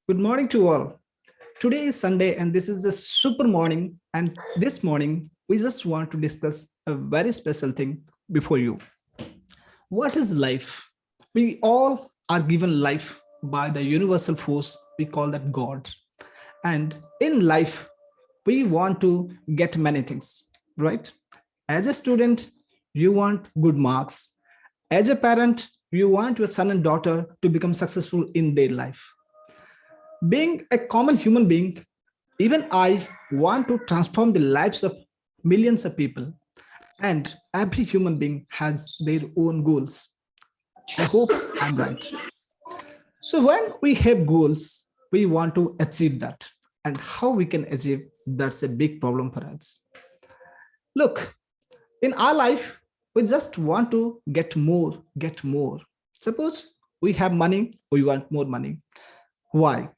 Good morning to all. Today is Sunday and this is a super morning. And this morning, we just want to discuss a very special thing before you. What is life? We all are given life by the universal force. We call that God. And in life, we want to get many things, right? As a student, you want good marks. As a parent, you want your son and daughter to become successful in their life. Being a common human being, even I want to transform the lives of millions of people, and every human being has their own goals. I hope I'm right. So, when we have goals, we want to achieve that. And how we can achieve that's a big problem for us. Look, in our life, we just want to get more, get more. Suppose we have money, we want more money. Why?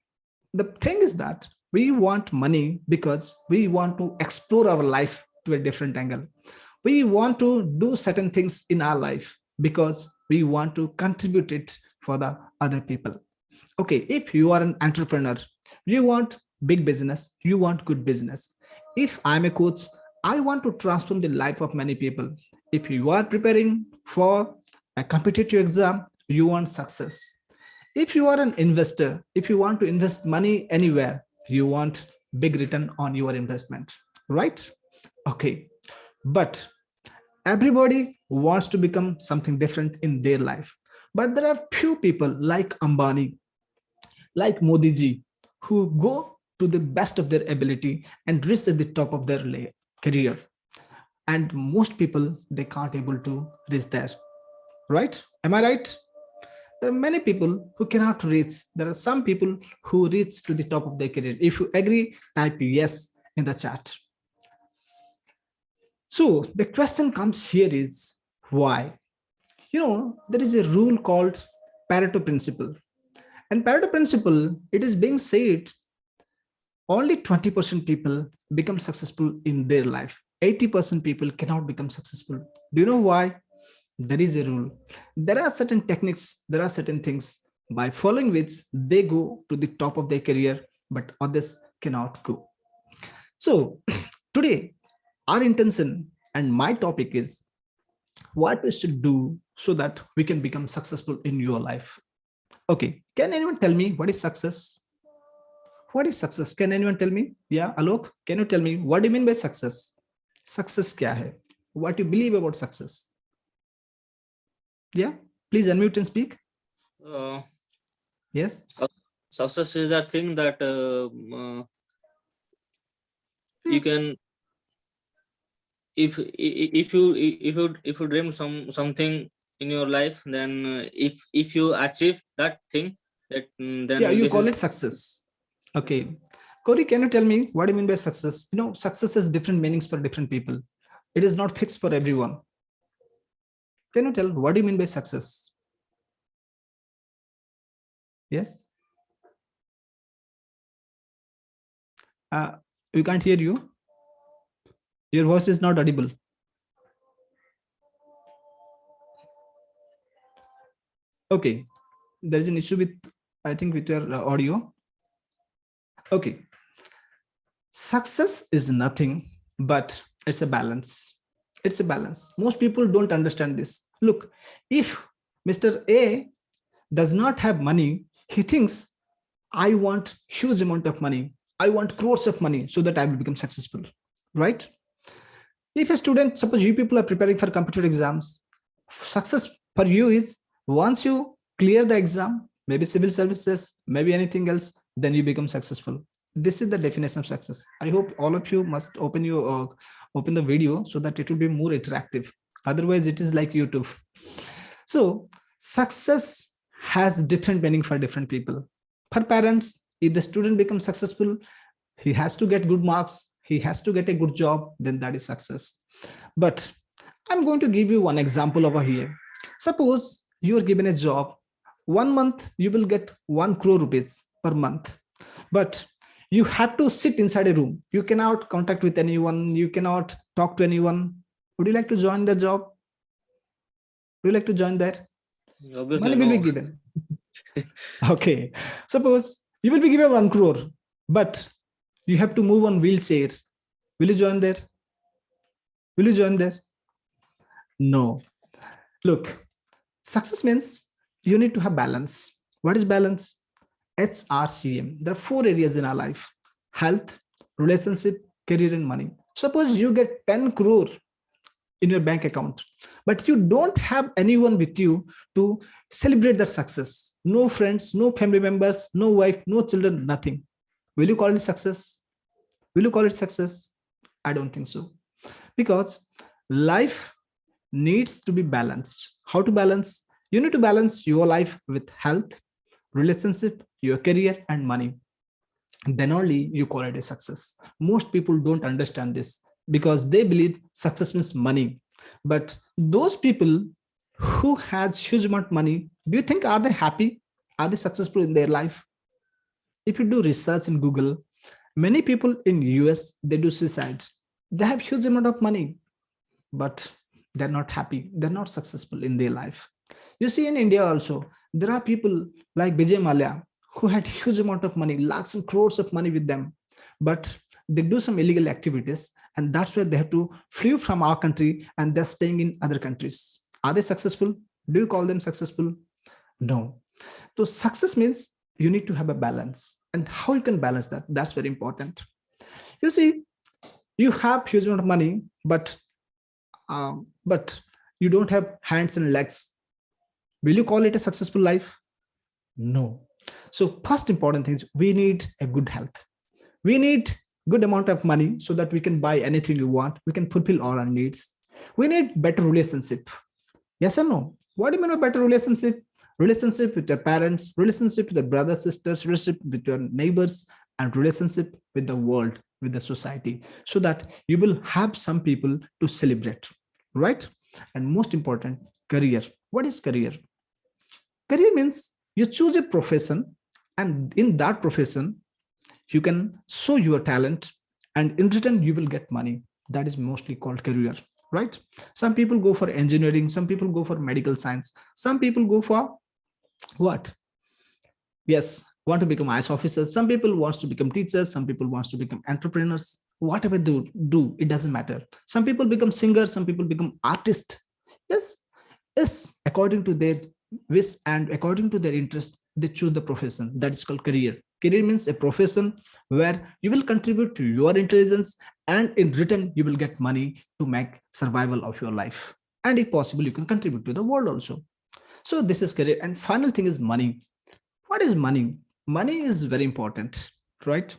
The thing is that we want money because we want to explore our life to a different angle. We want to do certain things in our life because we want to contribute it for the other people. Okay, if you are an entrepreneur, you want big business, you want good business. If I'm a coach, I want to transform the life of many people. If you are preparing for a competitive exam, you want success. If you are an investor, if you want to invest money anywhere, you want big return on your investment, right? Okay, but everybody wants to become something different in their life. But there are few people like Ambani, like Modi ji, who go to the best of their ability and reach at the top of their career. And most people, they can't able to reach there, right? Am I right? There are many people who cannot reach. There are some people who reach to the top of their career. If you agree, type yes in the chat. So the question comes here is why? There is a rule called Pareto principle. And Pareto principle, it is being said only 20% people become successful in their life. 80% people cannot become successful. Do you know why? There is a rule. There are certain techniques, there are certain things by following which they go to the top of their career, but others cannot go. So today, our intention and my topic is what we should do so that we can become successful in your life. Okay, can anyone tell me what is success? What is success? Can anyone tell me? Yeah, Alok, can you tell me what do you mean by success? Success kya hai? What you believe about success? Yeah, please unmute and speak. Uh, Yes. Success is a thing that you can, if you dream something in your life, then if you achieve that thing, that Yeah, then you this call is it success. Okay. Corey, can you tell me what do you mean by success? Success has different meanings for different people. It is not fixed for everyone. Can you tell what do you mean by success? Yes. We can't hear you. Your voice is not audible. Okay. There is an issue with, I think, with your audio. Okay. Success is nothing, but it's a balance. It's a balance. Most people don't understand this. Look, if Mr. A does not have money, he thinks, I want huge amount of money. I want crores of money so that I will become successful, right? If a student, suppose you people are preparing for computer exams, success for you is once you clear the exam, maybe civil services, maybe anything else, then you become successful. This is the definition of success. I hope all of you must open the video so that it will be more interactive. Otherwise, it is like YouTube. So success has different meaning for different people. For parents, if the student becomes successful, he has to get good marks, he has to get a good job, then that is success. But I'm going to give you one example over here. Suppose you are given a job, 1 month you will get 1 crore rupees per month, but you have to sit inside a room. You cannot contact with anyone, you cannot talk to anyone. Would you like to join the job? Would you like to join there? obviously Money will be no. given. Okay, suppose You will be given 1 crore, but you have to move on wheelchair. Will you join there? Will you join there? No. Look, success means you need to have balance. What is balance? HRCM. There are 4 areas in our life: health, relationship, career, and money. Suppose you get 10 crore in your bank account, but you don't have anyone with you to celebrate that success. No friends, no family members, no wife, no children, nothing. Will you call it success? Will you call it success? I don't think so. Because life needs to be balanced. How to balance? You need to balance your life with health, relationship, your career, and money. Then only you call it a success. Most people don't understand this because they believe success means money. But those people who has huge amount of money, do you think are they happy? Are they successful in their life? If you do research in Google, many people in US, they do suicide. They have huge amount of money, but they're not happy. They're not successful in their life. You see, in India also, there are people like Vijay Mallya who had huge amount of money, lakhs and crores of money with them, but they do some illegal activities, and that's why they have to flee from our country and they're staying in other countries. Are they successful? Do you call them successful? No. So success means you need to have a balance, and how you can balance that, that's very important. You see, you have huge amount of money, but you don't have hands and legs. Will you call it a successful life? No. So first important thing is we need a good health. We need good amount of money so that we can buy anything we want. We can fulfill all our needs. We need better relationship. Yes or no? What do you mean by better relationship? Relationship with your parents, relationship with your brothers, sisters, relationship with your neighbors, and relationship with the world, with the society, so that you will have some people to celebrate, right? And most important, career. What is career? Career means you choose a profession, and in that profession you can show your talent, and in return you will get money. That is mostly called career, right? Some people go for engineering, some people go for medical science, some people go for what? Yes, want to become IS officers, some people wants to become teachers, some people wants to become entrepreneurs. Whatever they do, it doesn't matter. Some people become singers, some people become artists. Yes, yes, according to their wish and according to their interest, they choose the profession. That is called career. Career means a profession where you will contribute to your intelligence, and in return you will get money to make survival of your life, and if possible you can contribute to the world also. So this is career. And final thing is money. What is money? Money is very important, right?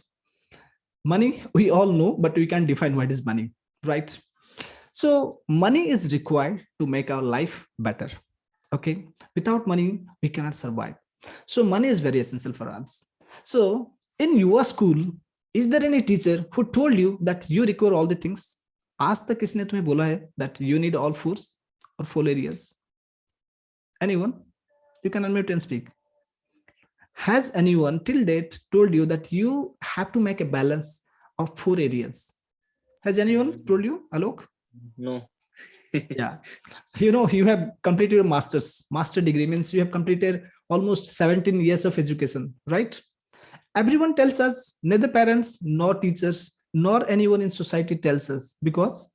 Money we all know, but we can't define what is money, right? So money is required to make our life better. Okay, without money we cannot survive. So money is very essential for us. So in your school, is there any teacher who told you that you require all the things? आज तक किसने तुम्हें बोला है that you need all fours or 4 areas? Anyone? You can unmute and speak. Has anyone till date told you that you have to make a balance of 4 areas? Has anyone told you, Alok? No. Yeah, you know, you have completed your master degree, means you have completed almost 17 years of education, right? Everyone tells us, neither parents nor teachers nor anyone in society tells us, because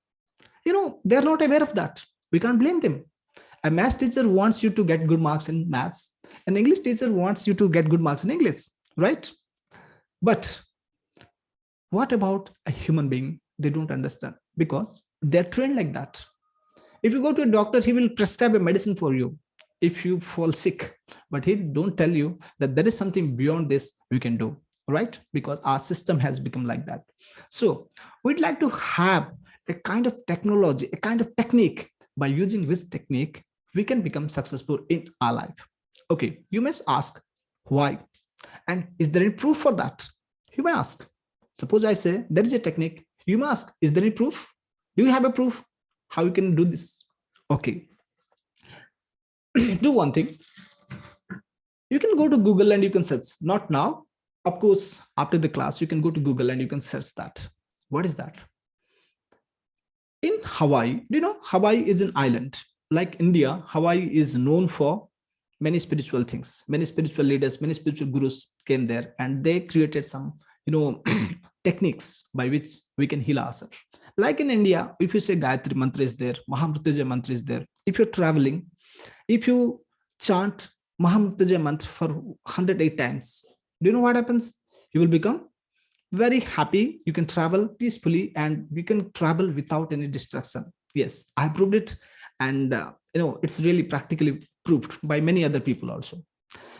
you know they are not aware of that. We can't blame them. A math teacher wants you to get good marks in maths, an English teacher wants you to get good marks in English, right? But what about a human being? They don't understand because they're trained like that. If you go to a doctor, he will prescribe a medicine for you if you fall sick, but he don't tell you that there is something beyond this we can do, right? Because our system has become like that. So we'd like to have a kind of technology, a kind of technique, by using which technique we can become successful in our life. Okay, you must ask why, and is there any proof for that? You may ask. Suppose I say there is a technique, you may ask, is there any proof? Do you have a proof how you can do this? Okay. Do one thing. You can go to Google and you can search. Not now. Of course, after the class, you can go to Google and you can search that. What is that? In Hawaii, do you know Hawaii is an island? Like India, Hawaii is known for many spiritual things, many spiritual leaders, many spiritual gurus came there, and they created some, techniques by which we can heal ourselves. Like in India, if you say Gayatri Mantra is there, Mahamrutyunjay Mantra is there. If you're traveling, if you chant Mahamrutyunjay Mantra for 108 times, do you know what happens? You will become very happy. You can travel peacefully, and you can travel without any distraction. Yes, I proved it, and it's really practically proved by many other people also.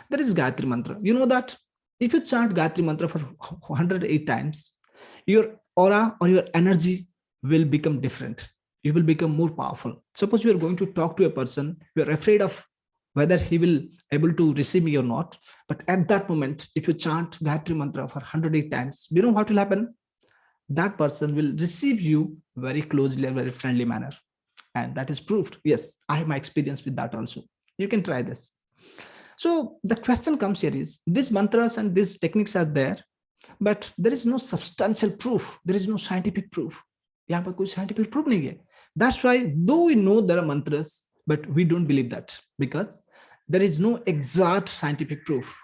There is Gayatri Mantra. You know that if you chant Gayatri Mantra for 108 times, your aura or your energy will become different. You will become more powerful. Suppose you are going to talk to a person, you are afraid of whether he will able to receive me or not. But at that moment, if you chant Gayatri Mantra for 108 times, you know what will happen? That person will receive you very closely and very friendly manner. And that is proved. Yes, I have my experience with that also. You can try this. So the question comes here is, these mantras and these techniques are there, but there is no substantial proof. There is no scientific proof. यहाँ पर कोई scientific proof नहीं है. That's why, though we know there are mantras, but we don't believe that, because there is no exact scientific proof.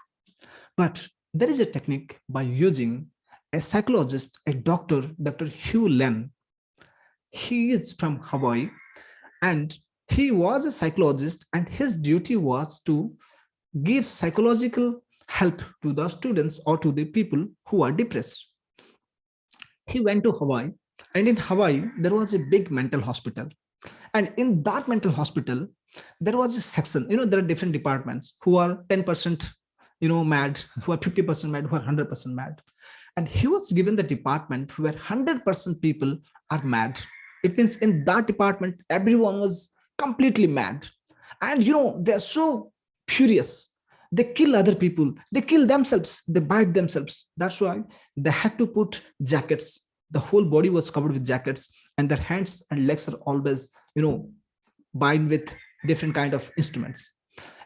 But there is a technique by using a psychologist, a doctor, Dr. Hugh Len. He is from Hawaii, and he was a psychologist, and his duty was to give psychological help to the students or to the people who are depressed. He went to Hawaii, and in Hawaii, there was a big mental hospital. And in that mental hospital, there was a section, there are different departments who are 10%, mad, who are 50% mad, who are 100% mad. And he was given the department where 100% people are mad. It means in that department, everyone was completely mad. And, they're so furious. They kill other people. They kill themselves. They bite themselves. That's why they had to put jackets. The whole body was covered with jackets, and their hands and legs are always, bind with different kind of instruments.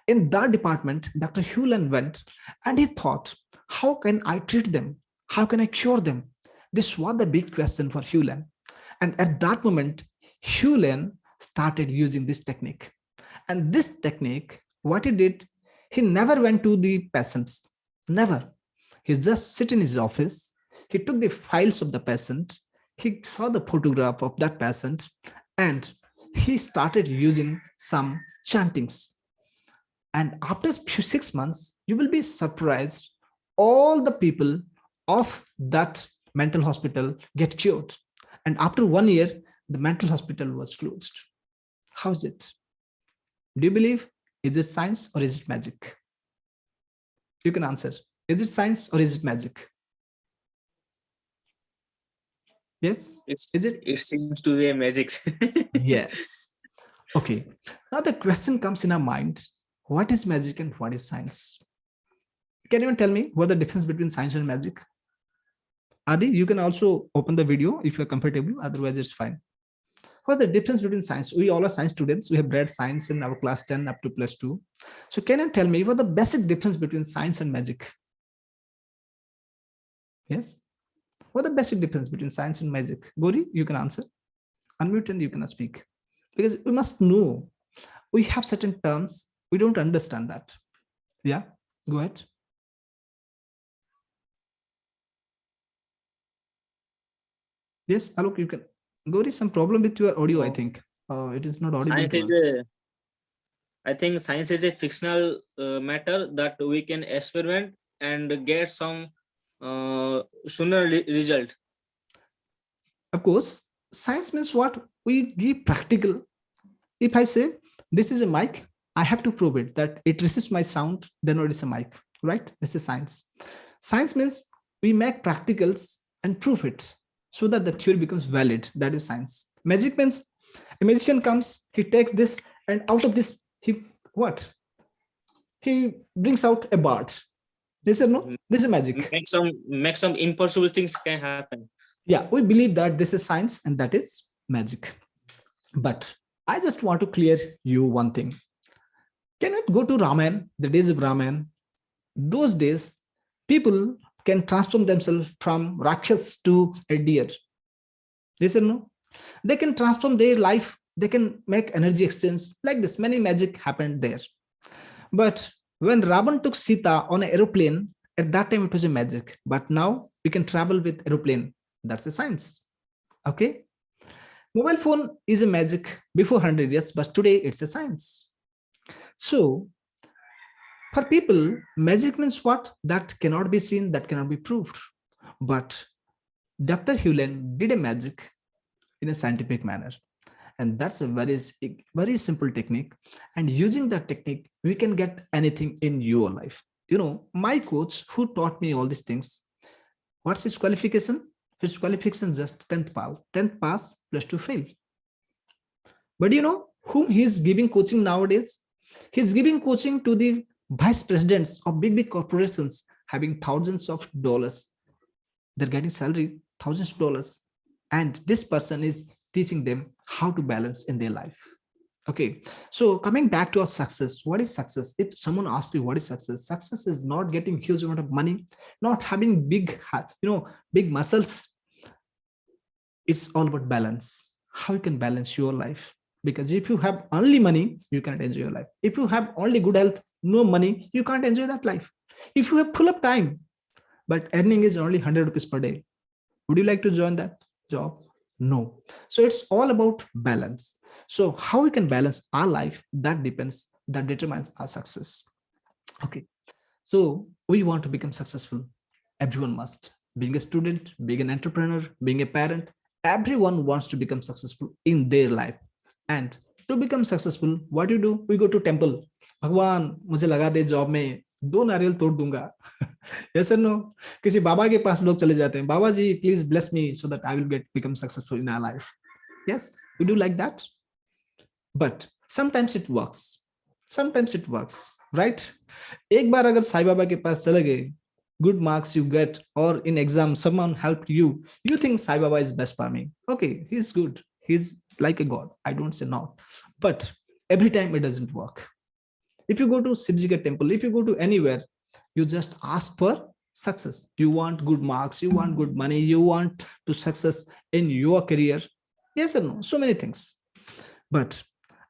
In that department, Dr. Hewland went, and he thought, how can I treat them? How can I cure them? This was the big question for Hewland. And at that moment, Hewland started using this technique. And this technique, what he did, he never went to the patients. Never. He just sit in his office. He took the files of the patient. He saw the photograph of that patient, and he started using some chantings. And after 6 months, you will be surprised. All the people of that mental hospital get cured. And after 1 year, the mental hospital was closed. How is it? Do you believe? Is it science or is it magic? You can answer. Is it science or is it magic? Yes? Is it? It seems to be a magic. Yes. Okay. Now the question comes in our mind. What is magic and what is science? Can you tell me what the difference between science and magic? Adi, you can also open the video if you're comfortable. Otherwise, it's fine. What's the difference between science? We all are science students. We have read science in our class 10 up to +2. So can you tell me what the basic difference between science and magic? Yes? What the basic difference between science and magic? Gori, you can answer. Unmute and you can speak. Because we must know. We have certain terms. We don't understand that. Yeah? Go ahead. Yes, Alok, you can. Gori, some problem with your audio, I think. It is not audible to us. I think science is a fictional matter that we can experiment and get some sooner result. Of course, science means what? We give practical. If I say, this is a mic, I have to prove it, that it receives my sound, then it is a mic, right? This is science. Science means we make practicals and prove it so that the theory becomes valid. That is science. Magic means a magician comes, he takes this, and out of this, he brings out a bird. This is no, this is magic. Make some impossible things can happen. Yeah, we believe that this is science and that is magic. But I just want to clear you one thing. Can we go to Ramayana, the days of Ramayana? Those days, people can transform themselves from Rakshas to a deer. Yes or no? They can transform their life. They can make energy exchange like this. Many magic happened there. But when Ravan took Sita on an aeroplane, at that time it was a magic. But now we can travel with aeroplane. That's a science. Okay. Mobile phone is a magic before 100 years, but today it's a science. So for people, magic means what? That cannot be seen, that cannot be proved. But Dr. Hewlin did a magic in a scientific manner. And that's a very simple technique. And using that technique, we can get anything in your life. My coach who taught me all these things, what's his qualification? His qualification is just 10th pass plus 2 fail. But whom he's giving coaching nowadays? He's giving coaching to the vice presidents of big corporations having thousands of dollars. They're getting salary, thousands of dollars. And this person is teaching them how to balance in their life. Okay, so coming back to our success, what is success? If someone asks you what is success, success is not getting huge amount of money, not having big muscles. It's all about balance. How you can balance your life? Because if you have only money, you can't enjoy your life. If you have only good health, no money, you can't enjoy that life. If you have full of time, but earning is only 100 rupees per day, would you like to join that job? No. So it's all about balance. So how we can balance our life, that determines our success. Okay. So we want to become successful. Everyone must. Being a student, being an entrepreneur, being a parent, everyone wants to become successful in their life. And to become successful, what do? We go to temple. Bhagwan, मुझे लगा दे job में 2 नारियल तोड़ दूंगा. Yes or no? किसी बाबा के पास लोग चले जाते हैं. बाबा जी, please bless me so that I will become successful in our life. Yes, we do like that. But sometimes it works. Sometimes it works, right? एक बार अगर साईं बाबा के पास चले गए, good marks you get, or in exam someone helped you, you think Sai Baba is best for me. Okay, he's good. He's like a god. I don't say no. But every time it doesn't work. If you go to Sibjika temple, if you go to anywhere, you just ask for success. You want good marks, you want good money, you want to success in your career. Yes or no? So many things. But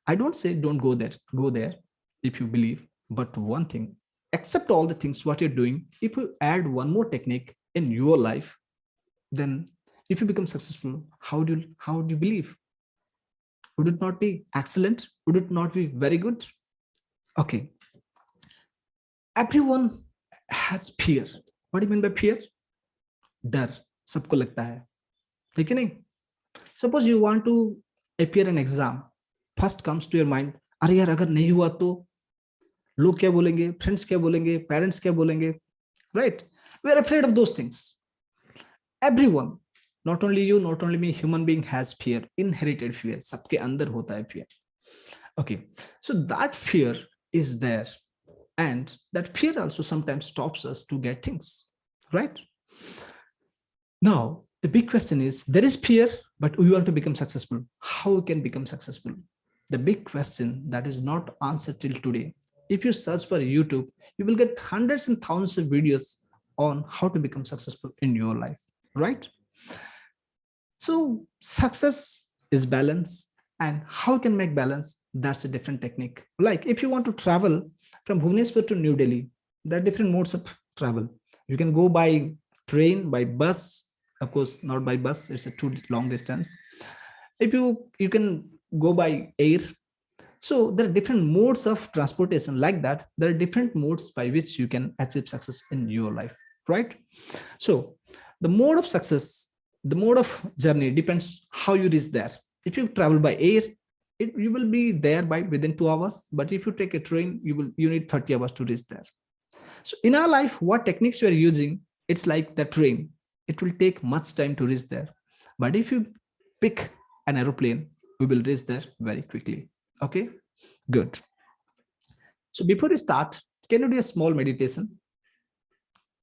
I don't say don't go there. Go there if you believe. But one thing, accept all the things what you're doing. If you add one more technique in your life, then if you become successful, how do you believe? Would it not be excellent? Would it not be very good? Okay. Everyone has fear. What do you mean by fear? डर सबको लगता है, ठीक है नहीं? Suppose you want to appear an exam. First comes to your mind, अरे यार अगर नहीं हुआ तो लोग क्या बोलेंगे, फ्रेंड्स क्या बोलेंगे, पेरेंट्स क्या बोलेंगे, right? We are afraid of those things. Everyone, not only you, not only me, human being has fear, inherited fear. सबके अंदर होता है fear. Okay, so that fear is there, and that fear also sometimes stops us to get things, right? Now the big question is, there is fear, but we want to become successful. How we can become successful? The big question that is not answered till today. If you search for YouTube, you will get hundreds and thousands of videos on how to become successful in your life, right? So success is balance, and how you can make balance, that's a different technique. Like if you want to travel from Bhubaneswar to New Delhi, there are different modes of travel. You can go by train, by bus. Of course, not by bus, it's a too long distance. If you can go by air. So there are different modes of transportation. Like that, there are different modes by which you can achieve success in your life, right? So the mode of success, the mode of journey depends how you reach there. If you travel by air, you will be there by within 2 hours. But if you take a train, you need 30 hours to reach there. So in our life, what techniques you are using, it's like the train. It will take much time to reach there. But if you pick an aeroplane, we will reach there very quickly. Okay, good. So before we start, can you do a small meditation?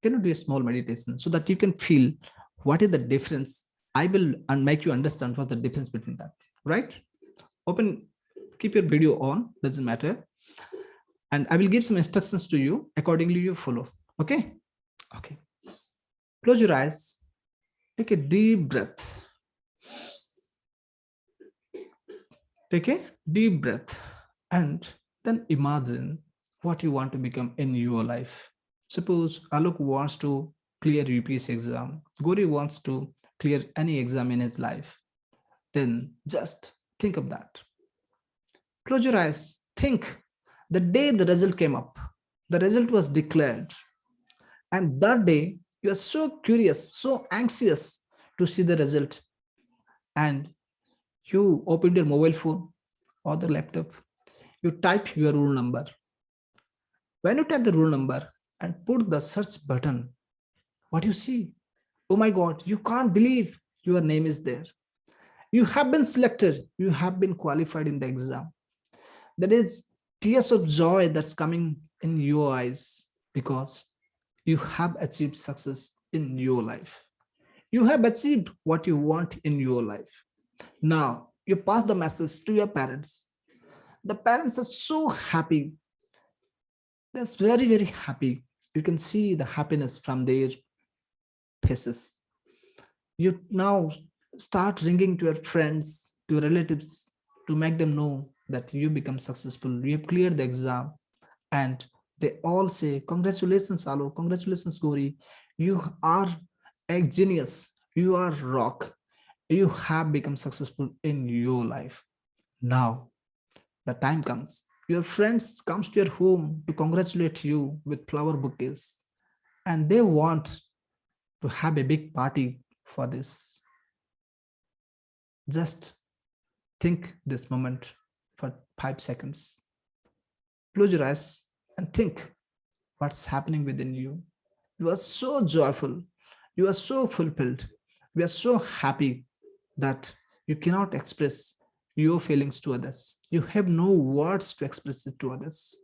Can you do a small meditation so that you can feel what is the difference? I will make you understand what's the difference between that, right? Open, keep your video on, doesn't matter. And I will give some instructions to you. Accordingly, you follow. Okay? Okay. Close your eyes. Take a deep breath. Take a deep breath. And then imagine what you want to become in your life. Suppose Alok wants to clear UPSC exam, Gori wants to clear any exam in his life. Then just think of that. Close your eyes. Think the day the result came up, the result was declared, and that day you are so curious, so anxious to see the result, and you opened your mobile phone or the laptop, you type your roll number. When you type the roll number and put the search button, what you see? Oh my God, you can't believe your name is there. You have been selected, you have been qualified in the exam. There is tears of joy that's coming in your eyes because you have achieved success in your life. You have achieved what you want in your life. Now you pass the message to your parents. The parents are so happy. They're very, very happy. You can see the happiness from their faces. You now start ringing to your friends, to your relatives, to make them know that you become successful. You have cleared the exam, and they all say, "Congratulations, Alo. Congratulations, Gauri. You are a genius. You are rock. You have become successful in your life." Now the time comes. Your friends comes to your home to congratulate you with flower bouquets, and they want to have a big party for this. Just think this moment for 5 seconds. Close your eyes and think what's happening within you. You are so joyful. You are so fulfilled. We are so happy that you cannot express your feelings to others. You have no words to express it to others.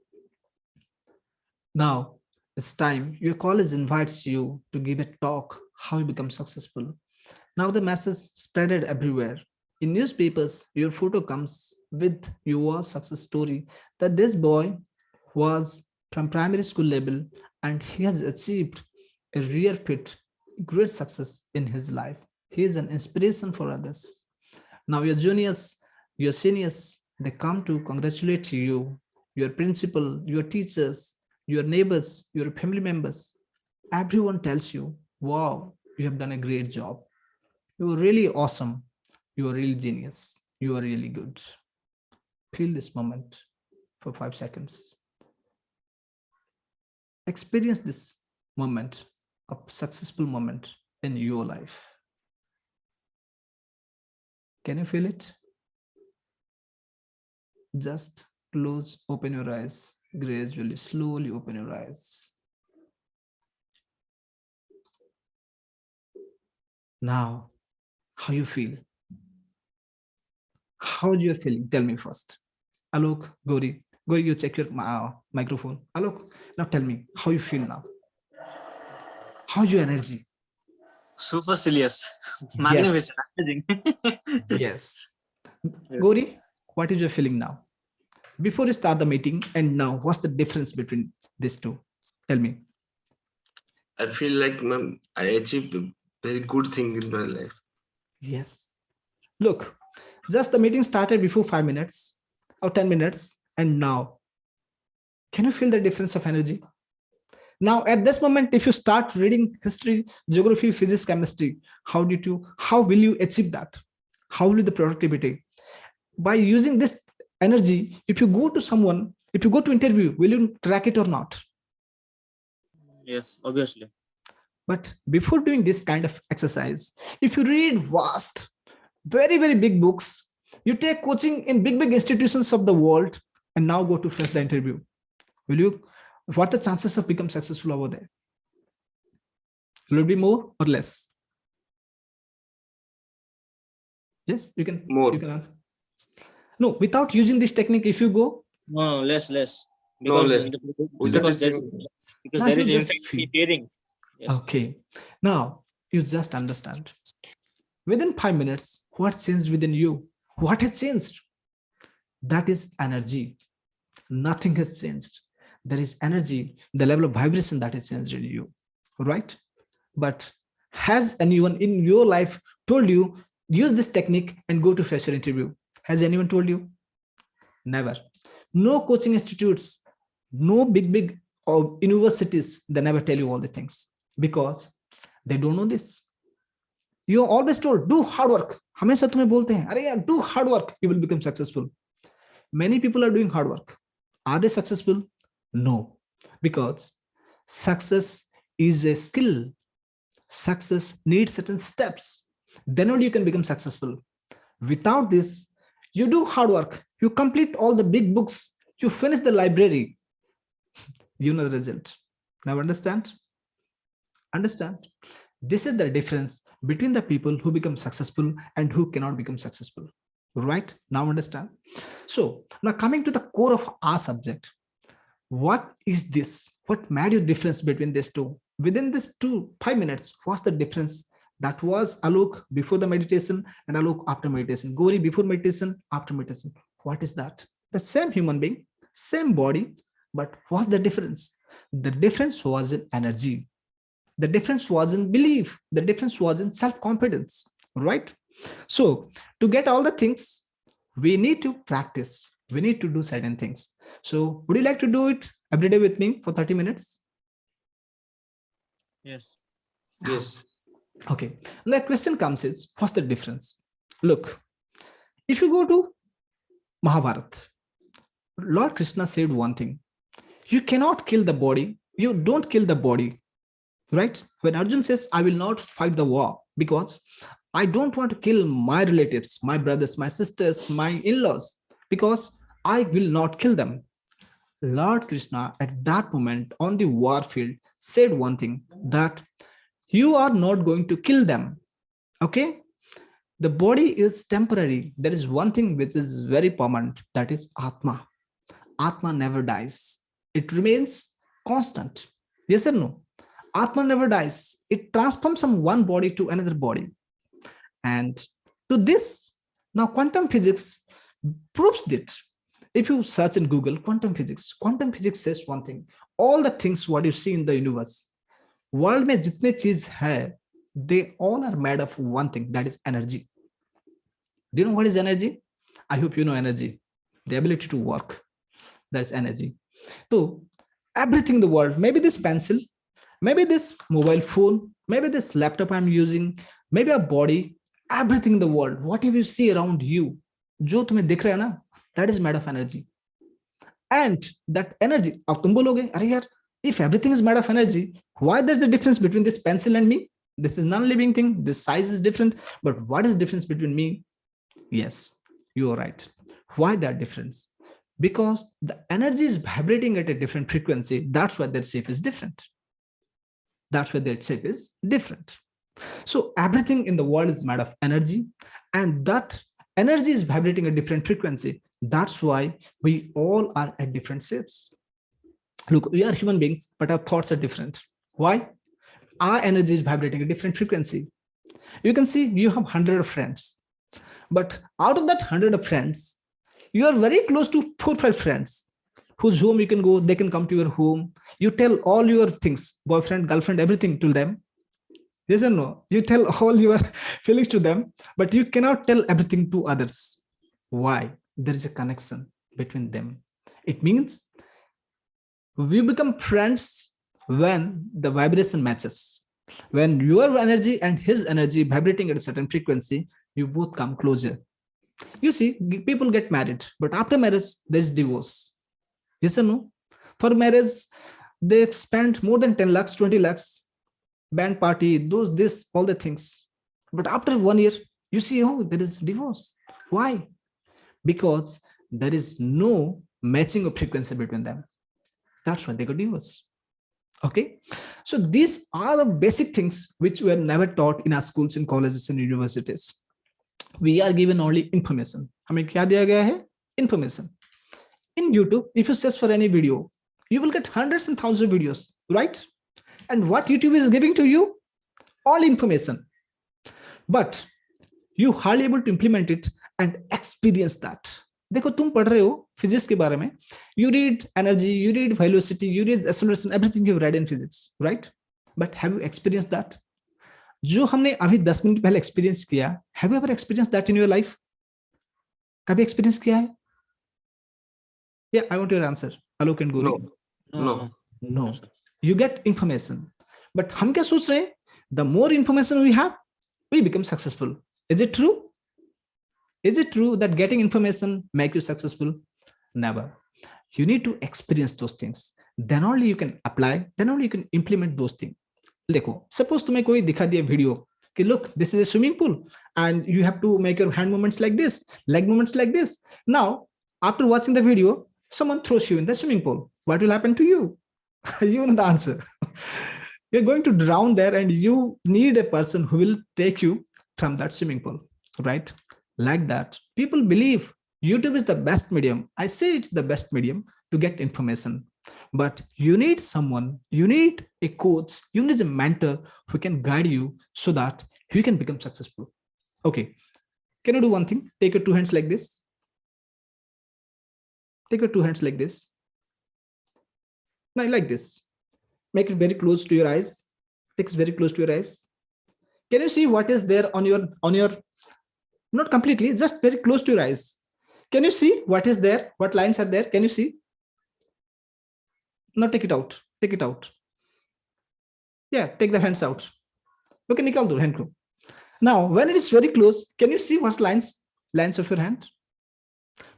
Now it's time. Your college invites you to give a talk how you become successful. Now the message spreaded everywhere. In newspapers, your photo comes with your success story that this boy was from primary school level and he has achieved a real fit, great success in his life. He is an inspiration for others. Now your juniors, your seniors, they come to congratulate you, your principal, your teachers, your neighbors, your family members. Everyone tells you, wow, you have done a great job. You are really awesome. You are really genius. You are really good. Feel this moment for 5 seconds. Experience this moment, a successful moment in your life. Can you feel it? Just close, open your eyes, gradually, slowly open your eyes. Now, how you feel? How you feeling? Tell me first. Alok, Gauri, Gauri, you check your microphone. Alok, now tell me how you feel now. How's your energy? Super serious. Yes, Magnificent. Amazing. yes. Yes. Gauri, what is your feeling now? Before you start the meeting and now, what's the difference between these two? Tell me. I feel like I achieved a very good thing in my life. Yes. Look, just the meeting started before 5 minutes or 10 minutes, and now, can you feel the difference of energy? Now, at this moment, if you start reading history, geography, physics, chemistry, how will you achieve that? How will the productivity? By using this energy, if you go to someone, if you go to interview, will you track it or not? Yes, obviously. But before doing this kind of exercise, if you read vast, very, very big books, you take coaching in big, big institutions of the world, and now go to face the interview, will you? What are the chances of become successful over there? Will it be more or less? Yes, More. you can answer. No, without using this technique, if you go, No, less. No Because less. With the because there's teaching, because now there you is just inside feel. hearing. Yes. Okay. Now you just understand. Within 5 minutes, what changed within you? What has changed? That is energy. Nothing has changed. There is energy, the level of vibration that has changed in you. Right? But has anyone in your life told you, use this technique and go to fresher interview? Has anyone told you? Never. No coaching institutes, No big universities, they never tell you all the things because they don't know this. You are always told, do hard work. हमेशा तुम्हें बोलते हैं, अरे यार, do hard work, you will become successful. Many people are doing hard work. Are they successful? No, because success is a skill. Success needs certain steps. Then only you can become successful. Without this, you do hard work, you complete all the big books, you finish the library, you know the result. Now understand? Understand? This is the difference between the people who become successful and who cannot become successful. Right? Now understand? So now coming to the core of our subject, what is this? What made you difference between these two? Within this 5 minutes, what's the difference? That was Alok before the meditation and Alok after meditation. Gauri before meditation, after meditation. What is that? The same human being, same body, but what's the difference? The difference was in energy. The difference was in belief. The difference was in self-confidence, right? So to get all the things, we need to practice. We need to do certain things. So would you like to do it every day with me for 30 minutes? Yes. Yes. Okay. The question comes is, what's the difference? Look, if you go to Mahabharata, Lord Krishna said one thing. You cannot kill the body. You don't kill the body, right? When Arjun says, I will not fight the war because I don't want to kill my relatives, my brothers, my sisters, my in-laws, because I will not kill them. Lord Krishna at that moment on the war field said one thing, that you are not going to kill them. Okay? The body is temporary. There is one thing which is very permanent, that is Atma. Atma never dies. It remains constant. Yes or no? Atma never dies. It transforms from one body to another body. And to this, now quantum physics proves it. If you search in Google quantum physics says one thing. All the things what you see in the universe, world में जितने चीज है, they all are made of one thing, that is energy. Do you know what is energy? I hope you know energy. The ability to work. That's energy. So everything in the world, maybe this pencil, maybe this mobile phone, maybe this laptop I'm using, maybe a body, everything in the world, whatever you see around you, जो तुम्हें दिख रहा है ना, that is made of energy. And that energy, अब तुम बोलोगे, अरे यार, if everything is made of energy, why there's a difference between this pencil and me? This is non-living thing, this size is different, but what is the difference between me? Yes, you are right. Why that difference? Because the energy is vibrating at a different frequency. That's why their shape is different. That's why their shape is different. So everything in the world is made of energy, and that energy is vibrating at different frequency. That's why we all are at different shapes. Look, we are human beings, but our thoughts are different. Why? Our energy is vibrating at different frequency. You can see you have 100 of friends, but out of that 100 of friends, you are very close to 4 or 5 friends whose home you can go, they can come to your home. You tell all your things, boyfriend, girlfriend, everything to them. Yes or no? You tell all your feelings to them, but you cannot tell everything to others. Why? There is a connection between them. It means we become friends when the vibration matches. When your energy and his energy vibrating at a certain frequency, you both come closer. You see, people get married, but after marriage, there's divorce. Yes or no? For marriage, they spend more than 10 lakhs, 20 lakhs, band party, those, this, all the things. But after 1 year, you see, oh, there is divorce. Why? Because there is no matching of frequency between them. That's why they got divorce. Okay. So these are the basic things which were never taught in our schools, in colleges and universities. We are given only information. हमें क्या दिया गया है? Information. In YouTube, if you search for any video, you will get hundreds and thousands of videos, right? And what YouTube is giving to you? All information. But you hardly able to implement it and experience that. देखो तुम पढ़ रहे हो physics के बारे में, you read energy, you read velocity, you read acceleration, everything you read in physics, right? But have you experienced that? जो हमने अभी 10 मिनट पहले एक्सपीरियंस किया, have you ever experienced that in your life? कभी experience किया है? Yeah, I want your answer, Alok and Gauri. No. No, No. no. No, you get information. But हम क्या सोच रहे हैं? The more information we have, we become successful. Is it true? Is it true that getting information make you successful? Never. You need to experience those things. Then only you can apply. Then only you can implement those things. देखो, suppose तुम्हें कोई दिखा दिया video कि look, this is a swimming pool and you have to make your hand movements like this, leg movements like this. Now, after watching the video, someone throws you in the swimming pool. What will happen to you? You know the answer. You're going to drown there, and you need a person who will take you from that swimming pool, right? Like that, people believe YouTube is the best medium. I say it's the best medium to get information, but you need someone, you need a coach, you need a mentor who can guide you so that you can become successful. Okay, can you do one thing? Take your two hands like this. Take your two hands like this. Now, like this. Make it very close to your eyes. Take it very close to your eyes. Can you see what is there on your not completely, just very close to your eyes? Can you see what is there? What lines are there? Can you see? Now take it out. Take it out. Yeah, take the hands out. Okay, nikal do hand ko. Now, when it is very close, can you see what's lines? Lines of your hand?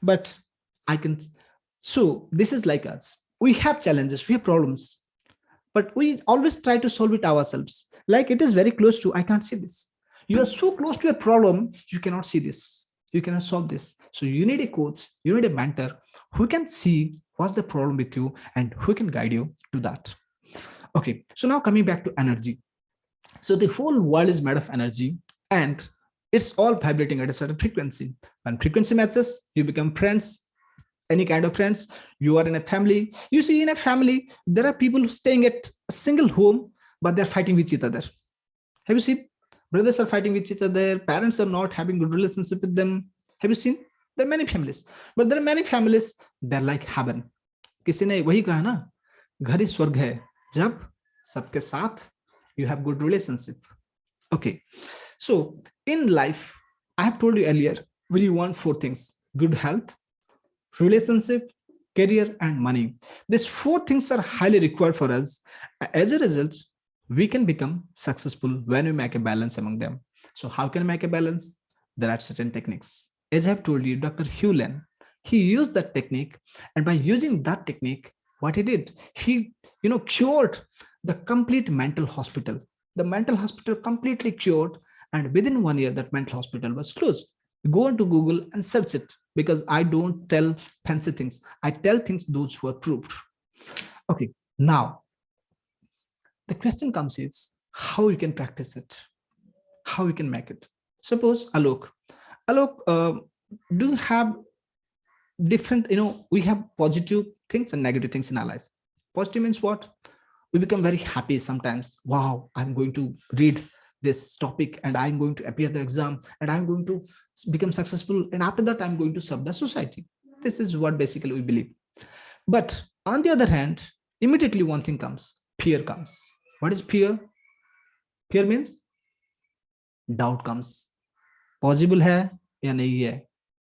But I can. So this is like us. We have challenges, we have problems, but we always try to solve it ourselves. Like it is very close to, I can't see this. You are so close to a problem, you cannot see this. You cannot solve this. So you need a coach, you need a mentor who can see what's the problem with you and who can guide you to that. Okay, so now coming back to energy. So the whole world is made of energy, and it's all vibrating at a certain frequency. When frequency matches, you become friends, any kind of friends. You are in a family. You see, in a family, there are people staying at a single home, but they're fighting with each other. Have you seen? Brothers are fighting with each other. Parents are not having good relationship with them. Have you seen? There are many families, but there are many families, they're like heaven. किसी ने वही कहा ना, घर ही स्वर्ग है जब सबके साथ you have good relationship. Okay, so in life, I have told you earlier, we want four things: good health, relationship, career, and money. These four things are highly required for us. As a result, we can become successful when we make a balance among them. So how can we make a balance? There are certain techniques. As I have told you, Dr. Hewlett, he used that technique, and by using that technique, what he did, he cured the complete mental hospital. The mental hospital completely cured, and within 1 year, that mental hospital was closed. Go into Google and search it, because I don't tell fancy things. I tell things those who are proved. Okay, now the question comes is how you can practice it, how you can make it. Suppose Alok, do you have different, we have positive things and negative things in our life. Positive means what? We become very happy sometimes. Wow, I'm going to read this topic and I'm going to appear the exam and I'm going to become successful, and after that I'm going to serve the society. This is what basically we believe. But on the other hand, immediately one thing comes: fear comes. What is fear? Fear means doubt comes. Possible है या नहीं है?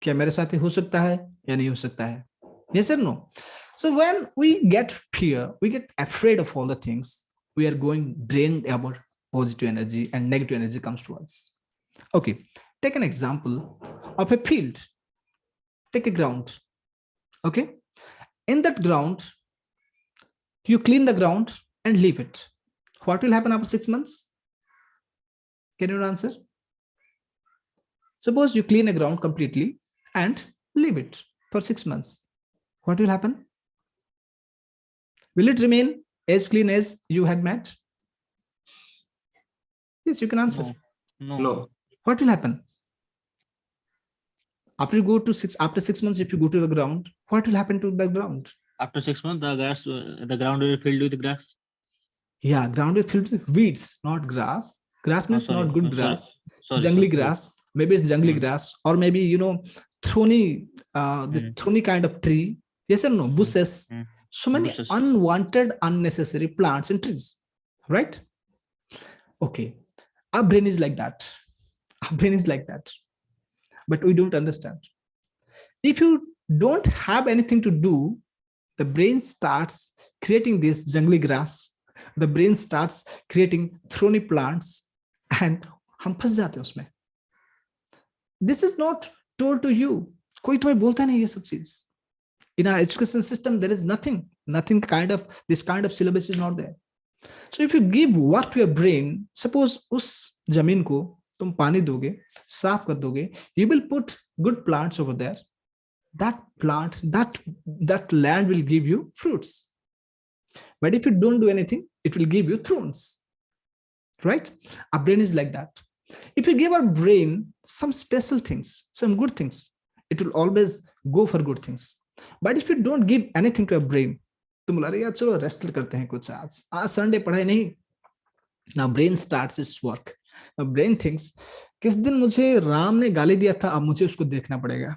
क्या मेरे साथ हो सकता है या नहीं हो सकता है? Yes or no? So when we get fear, we get afraid of all the things, we are going drained about positive energy, and negative energy comes to us. Okay, take an example of a field. Take a ground. Okay, in that ground, you clean the ground and leave it. What will happen after 6 months? Can you answer? Suppose you clean a ground completely and leave it for 6 months. What will happen? Will it remain as clean as you had made? Yes, you can answer. No. What will happen? After 6 months, if you go to the ground, what will happen to the ground? After 6 months, the ground will be filled with grass. Yeah, ground is filled with weeds, not grass. Grass means sorry. not good Sorry. grass. Sorry, Jungly sorry. grass. Maybe it's jungly grass, or maybe thorny, this thorny kind of tree. Yes or no? Bushes. So many Bushes. unwanted, unnecessary plants and trees. Right? Okay. Our brain is like that. Our brain is like that. But we don't understand. If you don't have anything to do, the brain starts creating this jungly grass, the brain starts creating thorny plants, and हम फंस जाते हैं उसमें. This is not told to you. कोई तुम्हें बोलता नहीं ये सब चीज. In our education system, there is nothing kind of this kind of syllabus is not there. So if you give work to your brain, suppose उस जमीन को तुम पानी दोगे, साफ कर दोगे, you will put good plants over there. That plant, that land will give you fruits. But if you don't do anything, it will give you thorns. Right? Our brain is like that. If you give our brain some special things, some good things, it will always go for good things. But if you don't give anything to your brain, तुम बोला यार चलो rest करते हैं कुछ, आज Sunday पढ़ाई नहीं. Now brain starts its work. Now brain thinks, किस दिन मुझे राम ने गाली दिया था, अब मुझे उसको देखना पड़ेगा.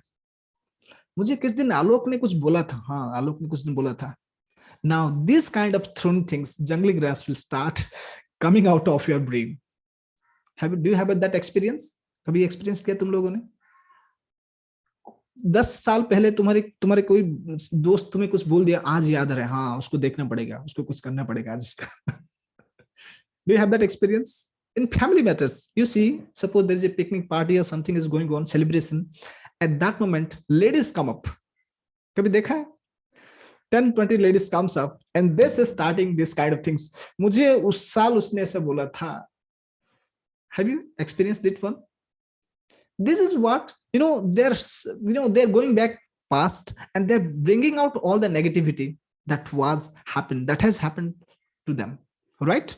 मुझे किस दिन आलोक ने कुछ बोला था, हाँ आलोक ने कुछ दिन बोला था. Now this kind of thorny things, jungly grass will start coming out of your brain. Do you have that experience? कभी एक्सपीरियंस किया तुम लोगों ने? 10 साल पहले तुम्हारे कोई दोस्त तुम्हें कुछ बोल दिया, आज याद रहे, हाँ उसको देखना पड़ेगा, उसको कुछ करना पड़ेगा आज उसका. Do you have that experience? In family matters, you see, suppose there is a picnic party or something is going on, celebration. At that moment, ladies come up. कभी देखा है? 10-20 ladies comes up and this is starting this kind of things. मुझे उस साल उसने ऐसा बोला था. Have you experienced that one? This is what, they're going back past and they're bringing out all the negativity that has happened to them, right?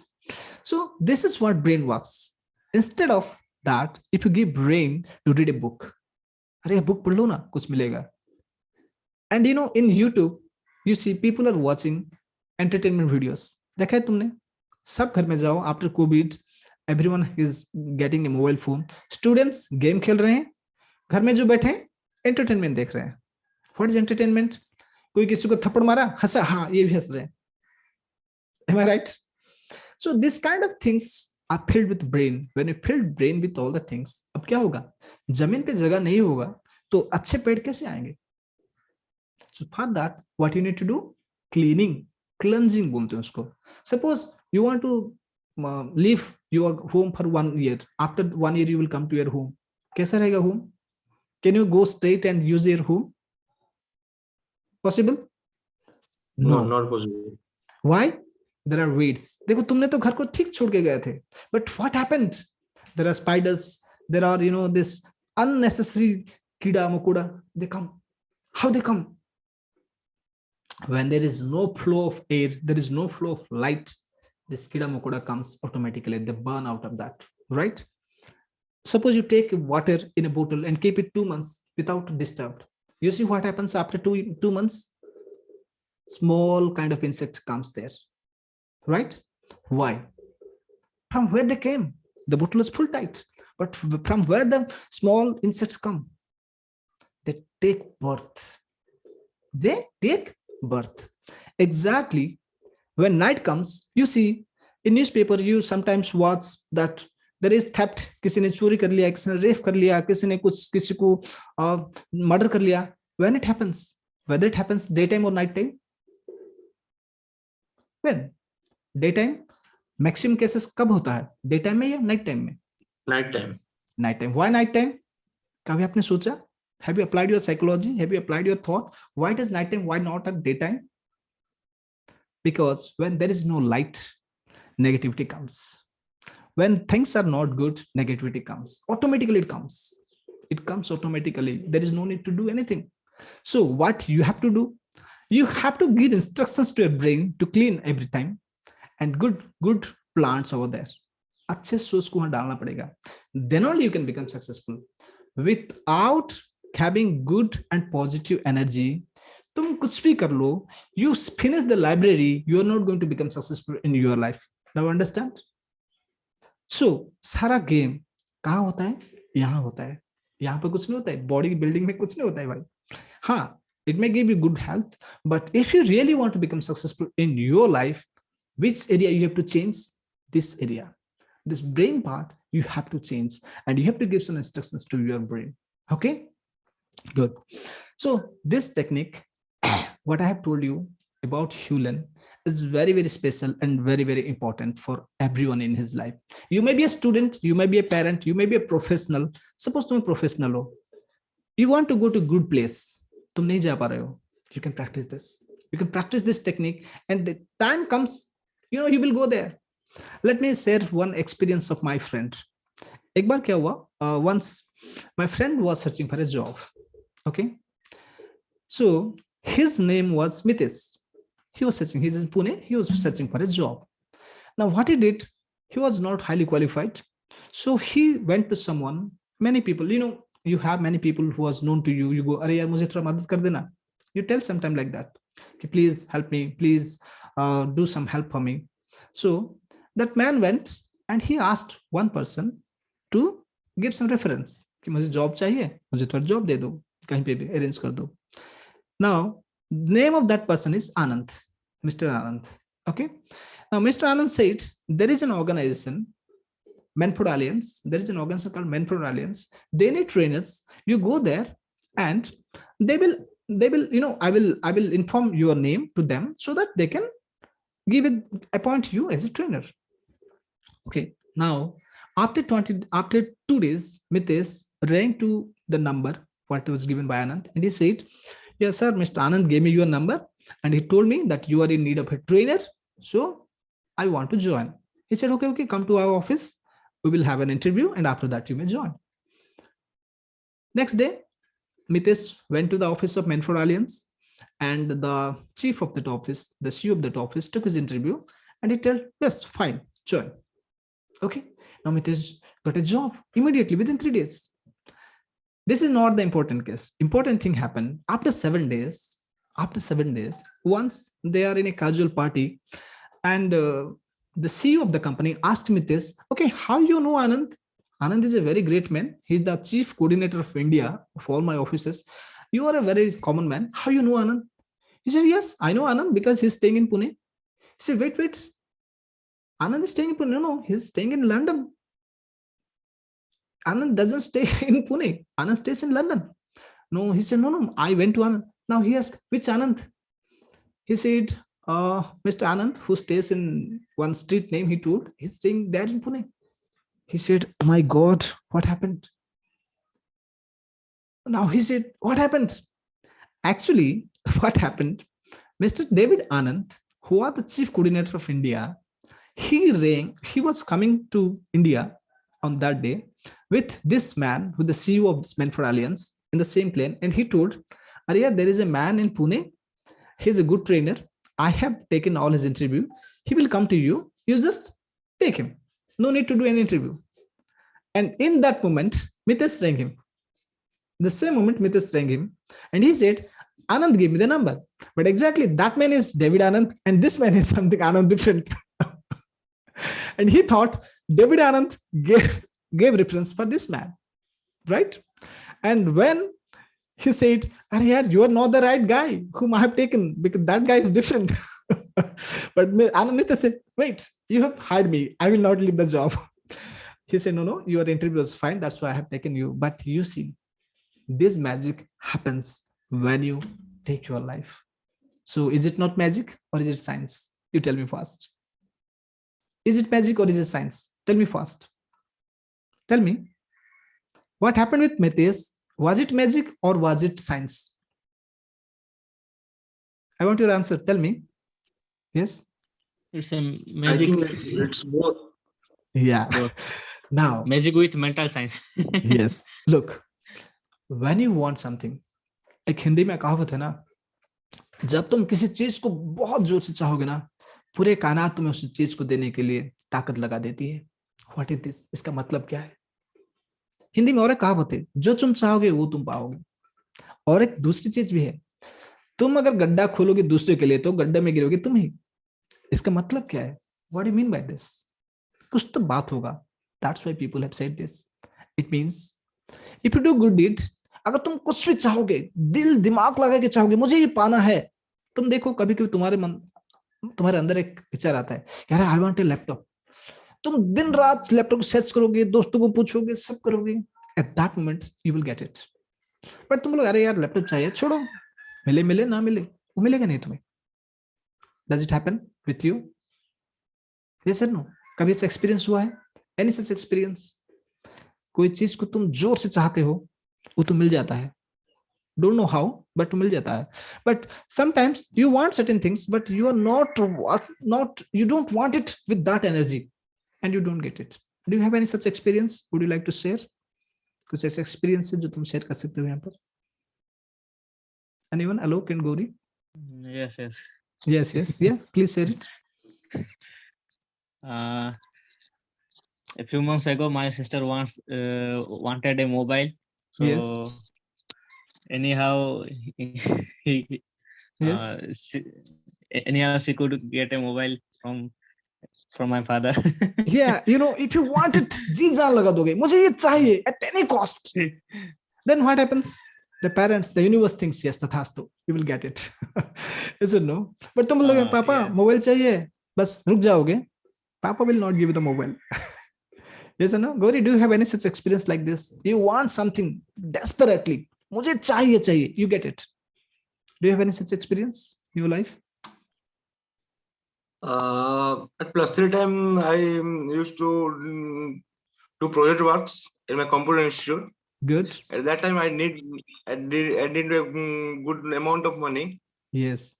So this is what brain works. Instead of that, if you give brain to read a book, अरे book पढ़ लो ना, कुछ मिलेगा. And in YouTube, you see people are watching entertainment videos. देखा है तुमने? सब घर में जाओ, after COVID, everyone is getting a mobile phone. Students game खेल रहे हैं, घर में जो बैठे हैं entertainment देख रहे हैं. What is entertainment? कोई किसी को थप्पड़ मारा, हंसा, हाँ ये भी हंस रहे हैं. Am I right? So this kind of things are filled with brain. When you fill brain with all the things, अब क्या होगा? जमीन पे जगह नहीं होगा तो अच्छे पेड़ कैसे आएंगे? So for that, what you need to do? Cleansing बोलते हैं उसको. Suppose you want to leave your home for 1 year. After 1 year, you will come to your home. कैसा रहेगा home? Can you go straight and use your home? Possible? No, not possible. Why? There are weeds. देखो तुमने तो घर को ठीक छोड़ के गए थे. But what happened? There are spiders. There are this unnecessary कीड़ा मकोड़ा. They come. How they come? When there is no flow of air, there is no flow of light, this kida makoda comes automatically. They burn out of that, right? Suppose you take water in a bottle and keep it 2 months without disturbed. You see what happens after two months? Small kind of insect comes there, right? Why? From where they came? The bottle is full tight, but from where the small insects come? They take birth. They take birth. Exactly. When night comes, you see in newspaper, you sometimes watch that there is theft. किसी ने चोरी कर लिया, किसी ने rape कर लिया, किसी ने किसी को मर्डर कर लिया. When it happens, whether it happens daytime or night time? When? Daytime. Maximum cases कब होता है? Daytime में या night time में? Night time. Night time. Why night time? कभी आपने सोचा? Have you applied your psychology? Have you applied your thought? Why it is nighttime? Why not at daytime? Because when there is no light, negativity comes. When things are not good, negativity comes. Automatically it comes. It comes automatically. There is no need to do anything. So what you have to do? You have to give instructions to your brain to clean every time and good plants over there. अच्छे सोच को वहां डालना पड़ेगा. Then only you can become successful. Without having good and positive energy, तुम कुछ भी कर लो, you finish the library, you are not going to become successful in your life. Now understand? So सारा गेम कहाँ होता है? यहाँ होता है. यहाँ पे कुछ नहीं होता है. बॉडी की बिल्डिंग में कुछ नहीं होता है भाई. हाँ, it may give you good health, but if you really want to become successful in your life, which area you have to change? This area, this brain part you have to change, and you have to give some instructions to your brain. Okay, good. So this technique, what I have told you about Hewlett is very, very special and very, very important for everyone in his life. You may be a student, you may be a parent, you may be a professional. Suppose तुम professional हो, you want to go to good place, तुम नहीं जा पा रहे हो, you can practice this. You can practice this technique, and the time comes, you will go there. Let me share one experience of my friend. एक बार क्या हुआ, once my friend was searching for a job. Okay, so his name was Mitesh. He was searching, he's in Pune, he was searching for a job. Now what he did, he was not highly qualified, so he went to someone, many people, you have many people who was known to you. You go, अरे यार मुझे थोड़ा मदद कर देना. You tell sometime like that, okay, please help me, please do some help for me. So that man went and he asked one person to give some reference कि मुझे job चाहिए, मुझे थोड़ा जॉब दे दो, कहीं पे भी अरेंज कर दो. Now name of that person is Anand, Mr. Anand. Okay, now Mr. Anand said there is an organization, Manford Alliance. There is an organization called Manford Alliance. They need trainers. You go there and they will I will inform your name to them so that they can appoint you as a trainer. Okay, now after 2 days, Mitesh rang to the number what was given by Anand, and he said, yes sir, Mr. Anand gave me your number and he told me that you are in need of a trainer, so I want to join. He said, okay, come to our office, we will have an interview, and after that you may join. Next day, Mitesh went to the office of Manford Alliance, and the chief of that office, the CEO of that office, took his interview, and he told, yes, fine, join. Okay, now Mitesh got a job immediately within 3 days. This is not the important case. Important thing happened after 7 days. After 7 days, once they are in a casual party, and the CEO of the company asked Mitesh, okay, how you know Anand? Anand is a very great man. He's the chief coordinator of India of all my offices. You are a very common man. How you know Anand? He said, yes, I know Anand because he's staying in Pune. He said, wait. Anand is staying in Pune. No, he's staying in London. Anand doesn't stay in Pune. Anand stays in London. No, he said, no, I went to Anand. Now he asked, which Anand? He said, Mr. Anand, who stays in one street name, he told, he's staying there in Pune. He said, oh my God, what happened? Now he said, what happened? Actually, what happened? Mr. David Anand, who was the chief coordinator of India, he was coming to India on that day with this man, with the CEO of this Manford Alliance in the same plane. And he told, Arya, there is a man in Pune. He's a good trainer. I have taken all his interview. He will come to you. You just take him. No need to do any interview. And in that moment, Mitesh rang him. The same moment, Mitesh rang him. And he said, Anand gave me the number. But exactly that man is David Anand and this man is something Anand different. And he thought David Anand gave reference for this man. Right? And when he said, Arya, you are not the right guy whom I have taken because that guy is different. But Anand said, wait, you have hired me. I will not leave the job. He said, no, your interview was fine. That's why I have taken you. But you see, this magic happens when you take your life. So is it not magic or is it science? You tell me first. Is it magic or is it science? Tell me first. Tell me. What happened with Mitesh? Was it magic or was it science? I want your answer. Tell me. Yes? It's a I magic. think it's both. Yeah. Both. Now, Magic with mental science. yes. Look, when you want something, एक हिंदी में कहावत है ना, जब तुम किसी चीज को बहुत जोर से चाहोगे ना, पूरे कायनात तुम्हें उस चीज को देने के लिए ताकत लगा देती है. What is this? इसका मतलब क्या है? हिंदी में और एक कहावत है, जो तुम चाहोगे वो तुम पाओगे. और एक दूसरी चीज भी है, तुम अगर गड्ढा खोलोगे दूसरे के लिए तो गड्ढे में गिरोगे तुम ही. इसका मतलब क्या है? What do you mean by this? कुछ तो बात होगा. That's why people have said this. It means if you do good deed, अगर तुम कुछ भी चाहोगे, दिल दिमाग लगा के चाहोगे, मुझे ये पाना है, तुम देखो कभी कभी तुम्हारे अंदर एक विचार आता है, यार आई वांट ए लैपटॉप. तुम दिन रात लैपटॉप को सर्च करोगे, दोस्तों को पूछोगे, सब करोगे. At that moment you will get it. But तुम लोग, अरे यार लैपटॉप चाहिए, छोड़ो, मिले ना मिले, वो मिलेगा नहीं तुम्हें. Does it happen? with you? Yes or no? कभी ऐसा एक्सपीरियंस हुआ है? Any such experience? कोई चीज को तुम जोर से चाहते हो, वो तो मिल जाता है. Don't know how, but मिल जाता है. But sometimes you want certain things, but you are not you don't want it with that energy, and you don't get it. Do you have any such experience? Would you like to share? कुछ ऐसे experience है जो तुम share कर सकते हो यहाँ पर? Anyone? Alok and Gauri? Yes, yes. Yes. Yeah, please share it. A few months ago, my sister wanted a mobile. So Yes. anyhow, Yes. she could get a mobile from my father. Yeah, if you want it, जी जान लगा दोगे, मुझे ये चाहिए at any cost. Then what happens? The parents, the universe thinks, yes, tathastu, you will get it. Is it no? But तुम लोग पापा mobile चाहिए, बस रुक जाओगे. Papa will not give you the mobile. Yes or no? Gauri, do you have any such experience like this? You want something desperately. मुझे चाहिए, you get it. Do you have any such experience in your life? At +3 time, I used to do project works in my computer institute. Good. At that time, I need a good amount of money. Yes.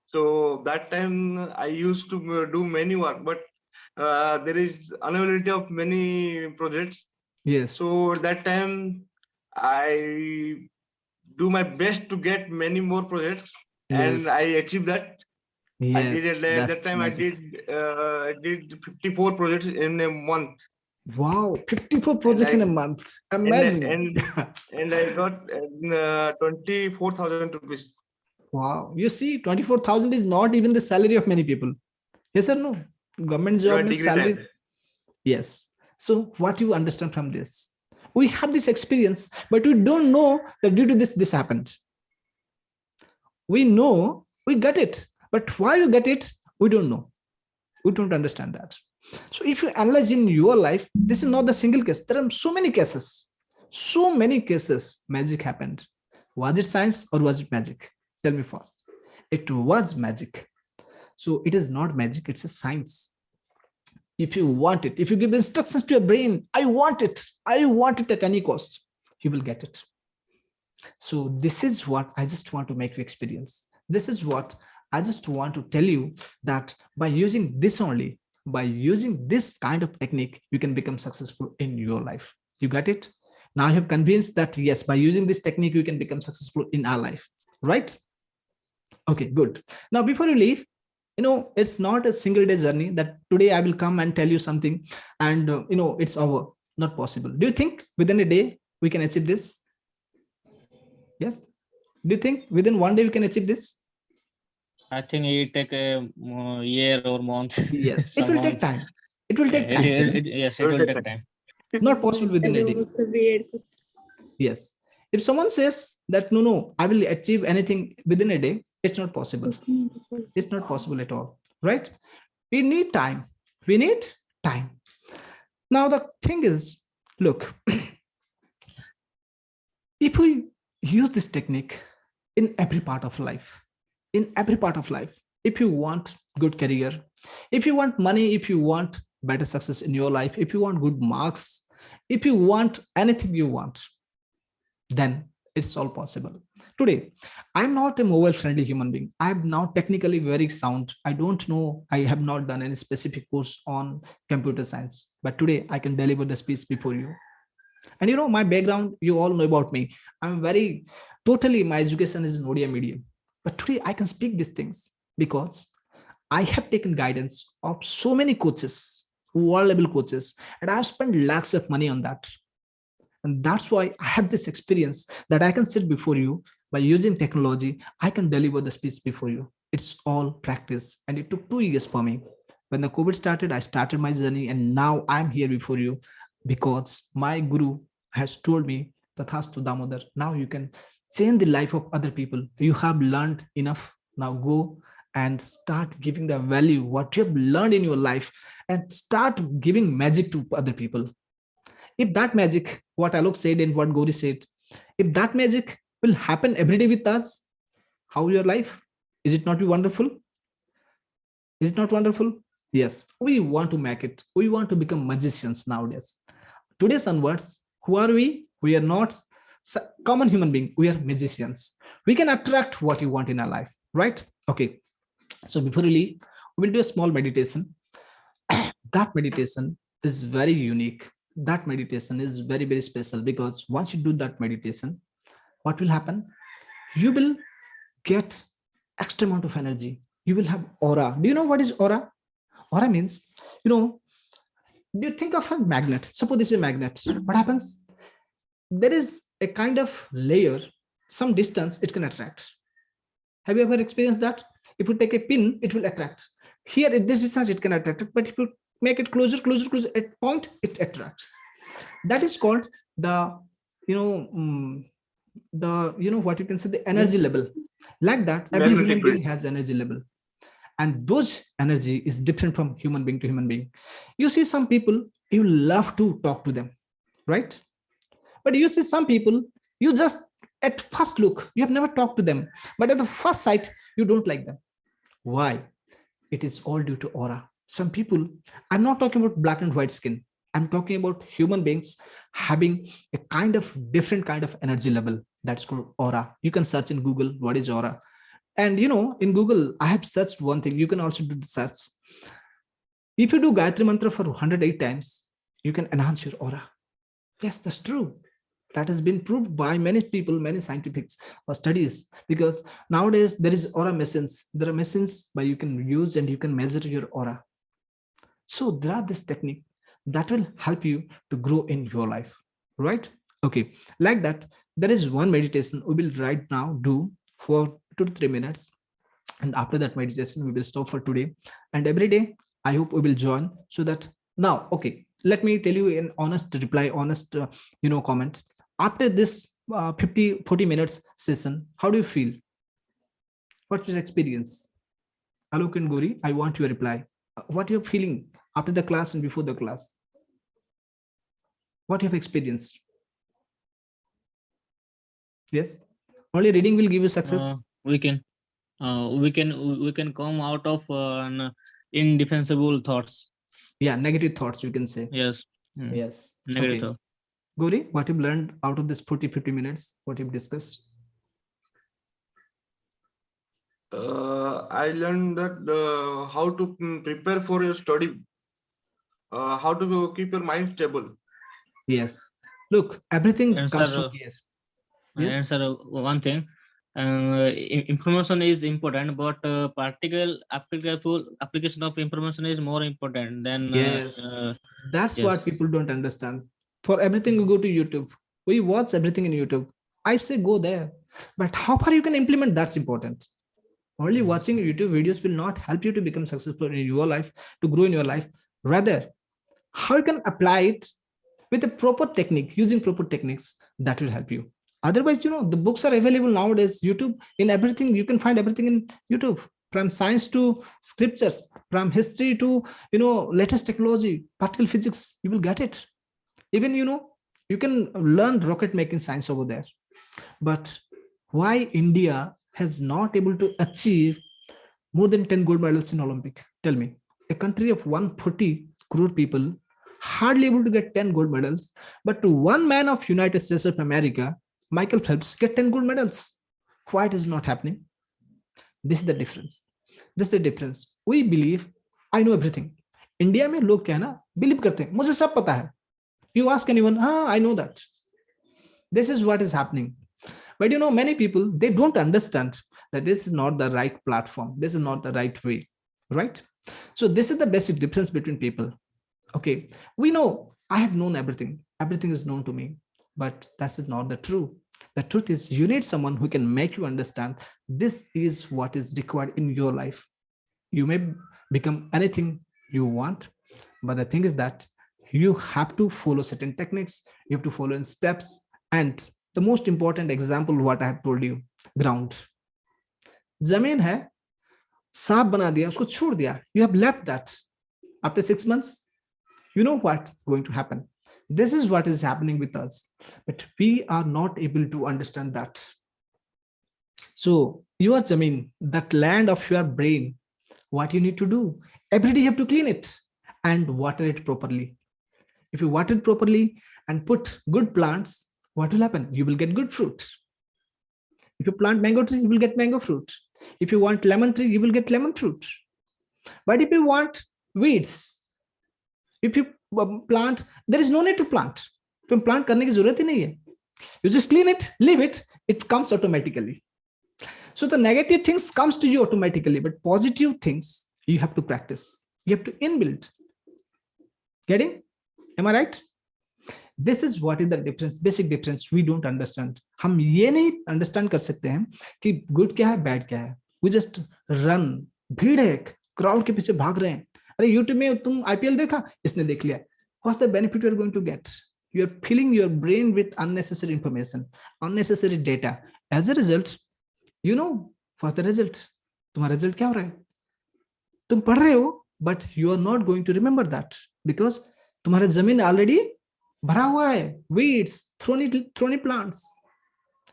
So that time, I used to do many work, but there is unavailability of many projects. Yes. So at that time, I do my best to get many more projects, and I achieved that. Yes. I did at that time. Magic. I did 54 projects in a month. Wow, 54 projects in a month. Amazing. And I got 24,000 rupees. Wow. You see, 24,000 is not even the salary of many people. Yes or no? Government job means salary. Time. Yes. So what you understand from this? We have this experience, but we don't know that due to this happened. We know, we got it, but why you get it, we don't know. We don't understand that. So if you analyze in your life, this is not the single case. There are so many cases. So many cases magic happened. Was it science or was it magic? Tell me first. It was magic. So it is not magic, it's a science. If you want it, if you give instructions to your brain, I want it at any cost, you will get it. So this is what I just want to make you experience. This is what I just want to tell you, that by using this only, by using this kind of technique, you can become successful in your life. You got it? Now you have convinced that yes, by using this technique, you can become successful in our life, right? Okay, good. Now, before you leave, it's not a single day journey that today I will come and tell you something and it's over. Not possible. Do you think within a day we can achieve this? Yes. Do you think within one day we can achieve this? I think it take a year or month. Yes, it will take time. It will take time. Yes, it will take time. Not possible within a day. Yes. If someone says that no, I will achieve anything within a day, it's not possible. It's not possible at all, right? We need time. We need time. Now the thing is, look, if we use this technique in every part of life, if you want good career, if you want money, if you want better success in your life, if you want good marks, if you want anything you want, then it's all possible. Today, I'm not a mobile friendly human being. I'm now technically very sound. I don't know. I have not done any specific course on computer science, but today I can deliver the speech before you. And my background, you all know about me. I'm my education is in Odia medium. But today I can speak these things because I have taken guidance of so many coaches, world level coaches, and I've spent lakhs of money on that. And that's why I have this experience that I can sit before you. By using technology, I can deliver the speech before you. It's all practice. And it took 2 years for me. When the COVID started, I started my journey, and now I'm here before you because my guru has told me, Tathastu Damodar, now you can change the life of other people. You have learned enough. Now go and start giving the value, what you have learned in your life, and start giving magic to other people. If that magic, what Alok said and what Gauri said, if that magic will happen every day with us, how your life? Is it not be wonderful? Is it not wonderful? Yes, we want to make it. We want to become magicians nowadays. Today's onwards, who are we? We are not common human being. We are magicians. We can attract what you want in our life, right? Okay. So before we leave, we'll do a small meditation. That meditation is very unique. That meditation is very, very special, because once you do that meditation, what will happen? You will get extra amount of energy. You will have aura. Do you know what is aura? Aura means, do you think of a magnet? Suppose this is a magnet. What happens? There is a kind of layer, some distance it can attract. Have you ever experienced that? If you take a pin, it will attract. Here at this distance, it can attract, but if you make it closer, at point, it attracts. That is called the, what you can say, the energy level. Like that, every human being has energy level. And those energy is different from human being to human being. You see some people, you love to talk to them, right? But you see some people, you just at first look, you have never talked to them, but at the first sight, you don't like them. Why? It is all due to aura. Some people, I'm not talking about black and white skin. I'm talking about human beings having a different kind of energy level. That's called aura. You can search in Google, what is aura? And in Google, I have searched one thing. You can also do the search. If you do Gayatri Mantra for 108 times, you can enhance your aura. Yes, that's true. That has been proved by many people, many scientific studies, because nowadays there is aura machines. There are machines where you can use and you can measure your aura. So there are this technique that will help you to grow in your life, right? Okay, like that, there is one meditation we will right now do for 2 to 3 minutes. And after that meditation, we will stop for today. And every day, I hope we will join, so that now, okay, let me tell you an honest reply, honest, comment. After this 40 minutes session, how do you feel? What's your experience? Alok and Gori, I want your reply. What you're feeling after the class and before the class? What you have experienced? Yes, only reading will give you success. We can come out of indefensible thoughts. Yeah, negative thoughts, you can say. Yes. Yes. Negative Okay. thought. Gauri, what you've learned out of this 40-50 minutes, what you've discussed? I learned that how to prepare for your study, how to keep your mind stable. Yes. Look, everything And comes sir, from here. Yes. And sir, one thing, information is important, but practical application of information is more important than. Yes. That's yes. what people don't understand. For everything, you go to YouTube. We watch everything in YouTube. I say go there. But how far you can implement, that's important. Only watching YouTube videos will not help you to become successful in your life, to grow in your life. Rather, how you can apply it with a proper technique, using proper techniques, that will help you. Otherwise, the books are available nowadays. YouTube, in everything, you can find everything in YouTube, from science to scriptures, from history to, latest technology, particle physics, you will get it. Even, you can learn rocket making science over there. But why India has not able to achieve more than 10 gold medals in Olympic? Tell me. A country of 140 crore people, hardly able to get 10 gold medals, but to one man of United States of America, Michael Phelps, get 10 gold medals. Why it is not happening? This is the difference. This is the difference. We believe, I know everything. India में लोग क्या है ना, believe करते हैं, मुझे सब पता है. You ask anyone, I know that. This is what is happening. But many people, they don't understand that this is not the right platform. This is not the right way, right? So this is the basic difference between people. Okay, we know, I have known everything. Everything is known to me, but that is not the truth. The truth is, you need someone who can make you understand this is what is required in your life. You may become anything you want, but the thing is that you have to follow certain techniques. You have to follow in steps. And the most important example, what I have told you, ground. Zameen hai, saab bana diya, usko chhod diya. You have left that. After 6 months, you know what's going to happen. This is what is happening with us, but we are not able to understand that. So your Zameen, that land of your brain, what you need to do. Every day you have to clean it and water it properly. If you water it properly and put good plants, what will happen? You will get good fruit. If you plant mango tree, you will get mango fruit. If you want lemon tree, you will get lemon fruit. But if you want weeds, if you plant, there is no need to plant. तुम plant करने की जरूरत ही नहीं है. You just clean it, leave it, it comes automatically. So the negative things comes to you automatically, but positive things you have to practice. You have to inbuild. Getting? Am I right? This is what is the difference, basic difference we don't understand. हम ये नहीं understand कर सकते हैं कि good क्या है, bad क्या है. We just run. भीड़ है, crowd के पीछे भाग रहे हैं. अरे YouTube में तुम IPL देखा, इसने देख लिया. What's the benefit you are going to get? You are filling your brain with unnecessary information, unnecessary data. As a result, you know what's the result? तुम्हारा result क्या हो रहा है? तुम पढ़ रहे हो, but you are not going to remember that because तुम्हारा जमीन already भरा हुआ है, weeds, thorny plants,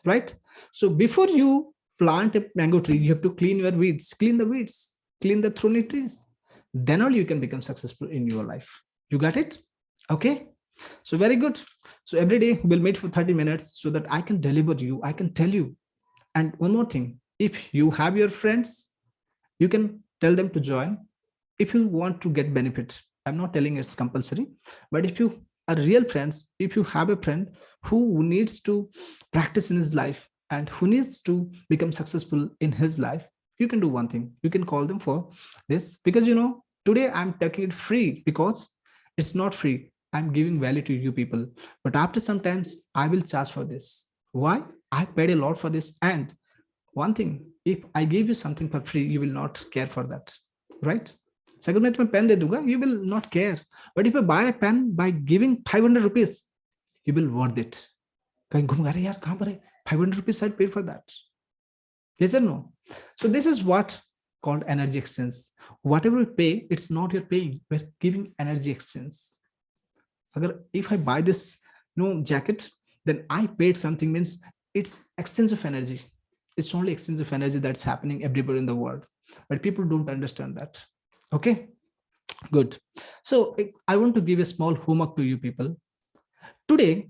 right? So before you plant a mango tree, you have to clean your weeds, clean the thorny trees. Then only you can become successful in your life. You got it? Okay. So very good. So every day we'll meet for 30 minutes so that I can deliver you, I can tell you. And one more thing, if you have your friends, you can tell them to join. If you want to get benefit, I'm not telling it's compulsory, but if you are real friends, if you have a friend who needs to practice in his life and who needs to become successful in his life, you can do one thing. You can call them for this because, you know, today I'm taking it free because it's not free. I'm giving value to you people, but after sometimes I will charge for this. Why? I paid a lot for this. And one thing, if I give you something for free, you will not care for that, right? So अगर मैं तुम्हें pen दे दूंगा, you will not care. But if I buy a pen by giving 500 rupees, you will worth it. कहीं घूम गए यार कहाँ पर है? 500 rupees I paid for that. Yes or no? So this is what called energy exchange. Whatever we pay, it's not your paying. We're giving energy exchange. If I buy this, jacket, then I paid something, means it's exchange of energy. It's only exchange of energy that's happening everywhere in the world, but people don't understand that. Okay, good. So I want to give a small homework to you people. Today,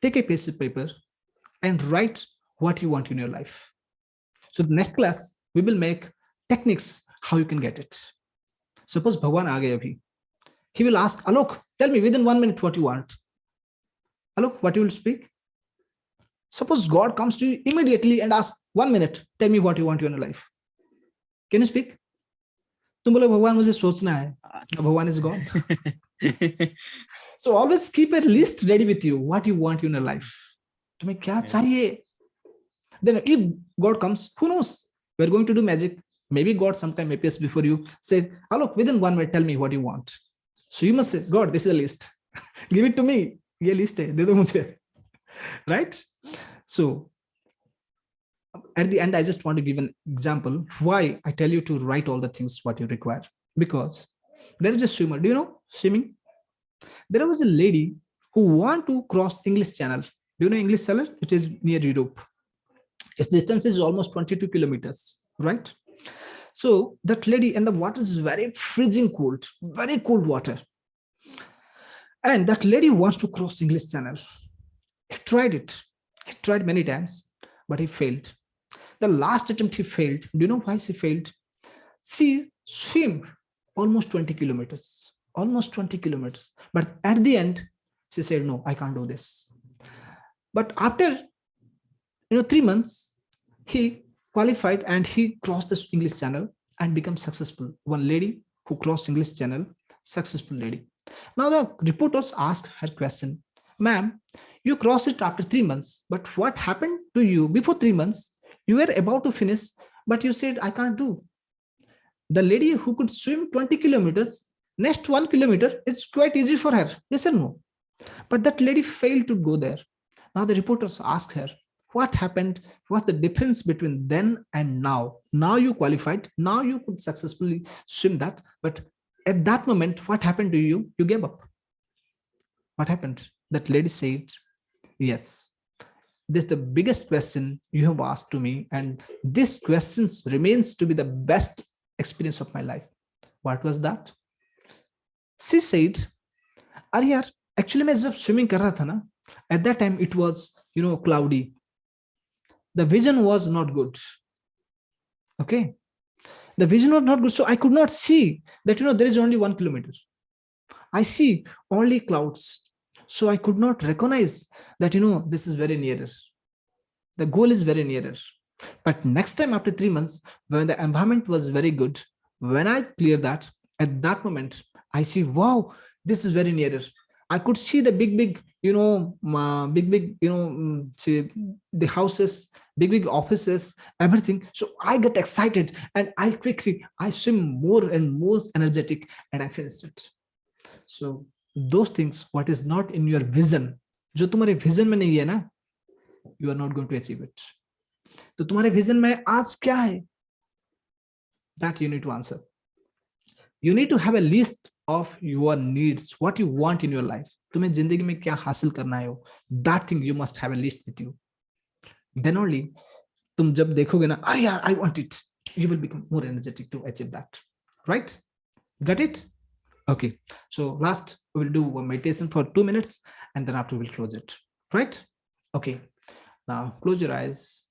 take a piece of paper and write what you want in your life. So the next class, we will make techniques how you can get it. Suppose Bhagwan aa gaya abhi. He will ask, Alok, tell me within 1 minute what you want. Alok, what you will speak? Suppose God comes to you immediately and asks, 1 minute, tell me what you want in your life. Can you speak? तुम बोले भगवान मुझे सोचना है. Bhagwan is gone. So always keep a list ready with you. What you want in your life. तुम्हें क्या चाहिए? Then if God comes, who knows? We're going to do magic. Maybe God sometime appears before you. Say, Alok, within 1 minute, tell me what you want. So you must say, God, this is a list. Give it to me. ये list है, दे दो मुझे. Right? So at the end, I just want to give an example why I tell you to write all the things what you require. Because there is a swimmer. Do you know swimming? There was a lady who want to cross English Channel. Do you know English Channel? It is near Europe. Its distance is almost 22 kilometers, right? So that lady, and the water is very freezing cold, very cold water. And that lady wants to cross English Channel. He tried it. He tried many times, but he failed. The last attempt he failed. Do you know why she failed? She swam almost 20 kilometers, almost 20 kilometers. But at the end, she said, no, I can't do this. But after 3 months, he qualified and he crossed the English Channel and became successful. One lady who crossed English Channel, successful lady. Now the reporters asked her question, ma'am, you crossed it after 3 months, but what happened to you before 3 months? You were about to finish, but you said, I can't do. The lady who could swim 20 kilometers, next 1 kilometer is quite easy for her. Yes or no? But that lady failed to go there. Now the reporters asked her, what happened? What's the difference between then and now? Now you qualified. Now you could successfully swim that. But at that moment, what happened to you? You gave up. What happened? That lady said, yes. This is the biggest question you have asked to me. And this question remains to be the best experience of my life. What was that? She said, अरे यार, actually मैं जब swimming कर रहा था ना, at that time it was, cloudy. The vision was not good. Okay. The vision was not good. So I could not see that, there is only 1 kilometer. I see only clouds. So I could not recognize that, this is very nearer. The goal is very nearer. But next time after 3 months, when the environment was very good, when I clear that, at that moment, I see, wow, this is very nearer. I could see the big, big, say the houses, big offices, everything. So I get excited and I swim more and more energetic and I finished it. So those things, what is not in your vision, जो तुम्हारे vision में नहीं है ना, you are not going to achieve it. तो तुम्हारे vision में आज क्या है? That you need to answer. You need to have a list of your needs, what you want in your life. तुम्हें जिंदगी में क्या हासिल करना है हो, that thing you must have a list with you. Then only तुम जब देखोगे ना, oh yeah, I want it, you will become more energetic to achieve that. Right? Got it? Okay. So last we will do a meditation for 2 minutes and then after we'll close it. Right? Okay. Now close your eyes.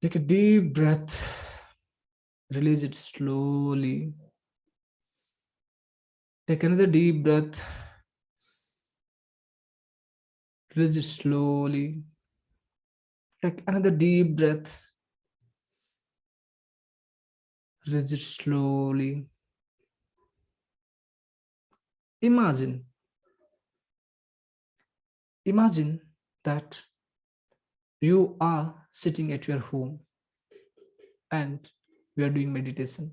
Take a deep breath. Release it slowly. Take another deep breath. Release it slowly. Take another deep breath. Release it slowly. Imagine that you are sitting at your home and we are doing meditation.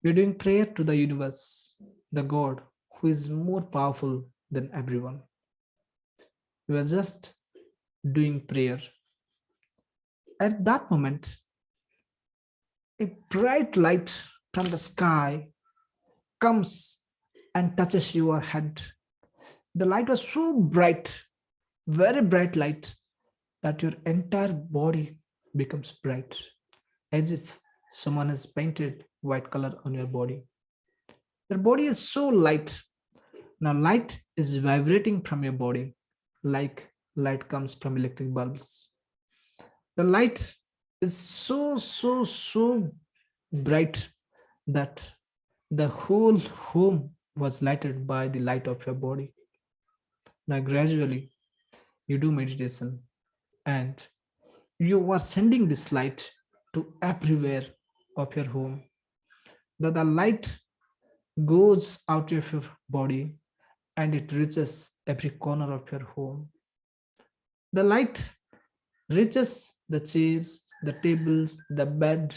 We are doing prayer to the universe, the God who is more powerful than everyone. We are just doing prayer. At that moment, a bright light from the sky comes and touches your head. The light was so bright, very bright light, that your entire body becomes bright, as if someone has painted white color on your body. Your body is so light. Now light is vibrating from your body like light comes from electric bulbs. The light is so bright that the whole home was lighted by the light of your body. Now gradually you do meditation and you are sending this light to everywhere of your home. That the light goes out of your body and it reaches every corner of your home. The light reaches the chairs, the tables, the bed,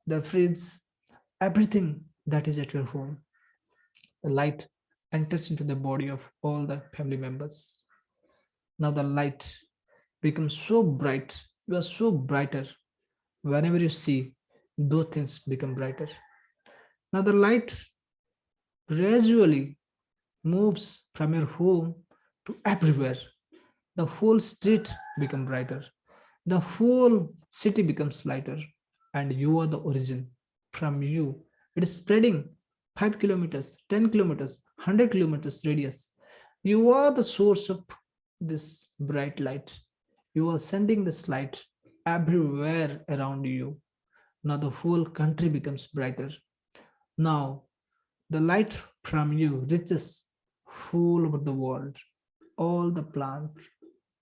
the fridge, everything that is at your home. The light enters into the body of all the family members. Now the light becomes so bright, you are so brighter. Whenever you see, those things become brighter. Now the light gradually moves from your home to everywhere. The whole street becomes brighter. The whole city becomes lighter. And you are the origin. From you, it is spreading 5 kilometers, 10 kilometers, 100 kilometers radius. You are the source of this bright light. You are sending this light everywhere around you. Now the whole country becomes brighter. Now the light from you reaches all over the world. All the plants,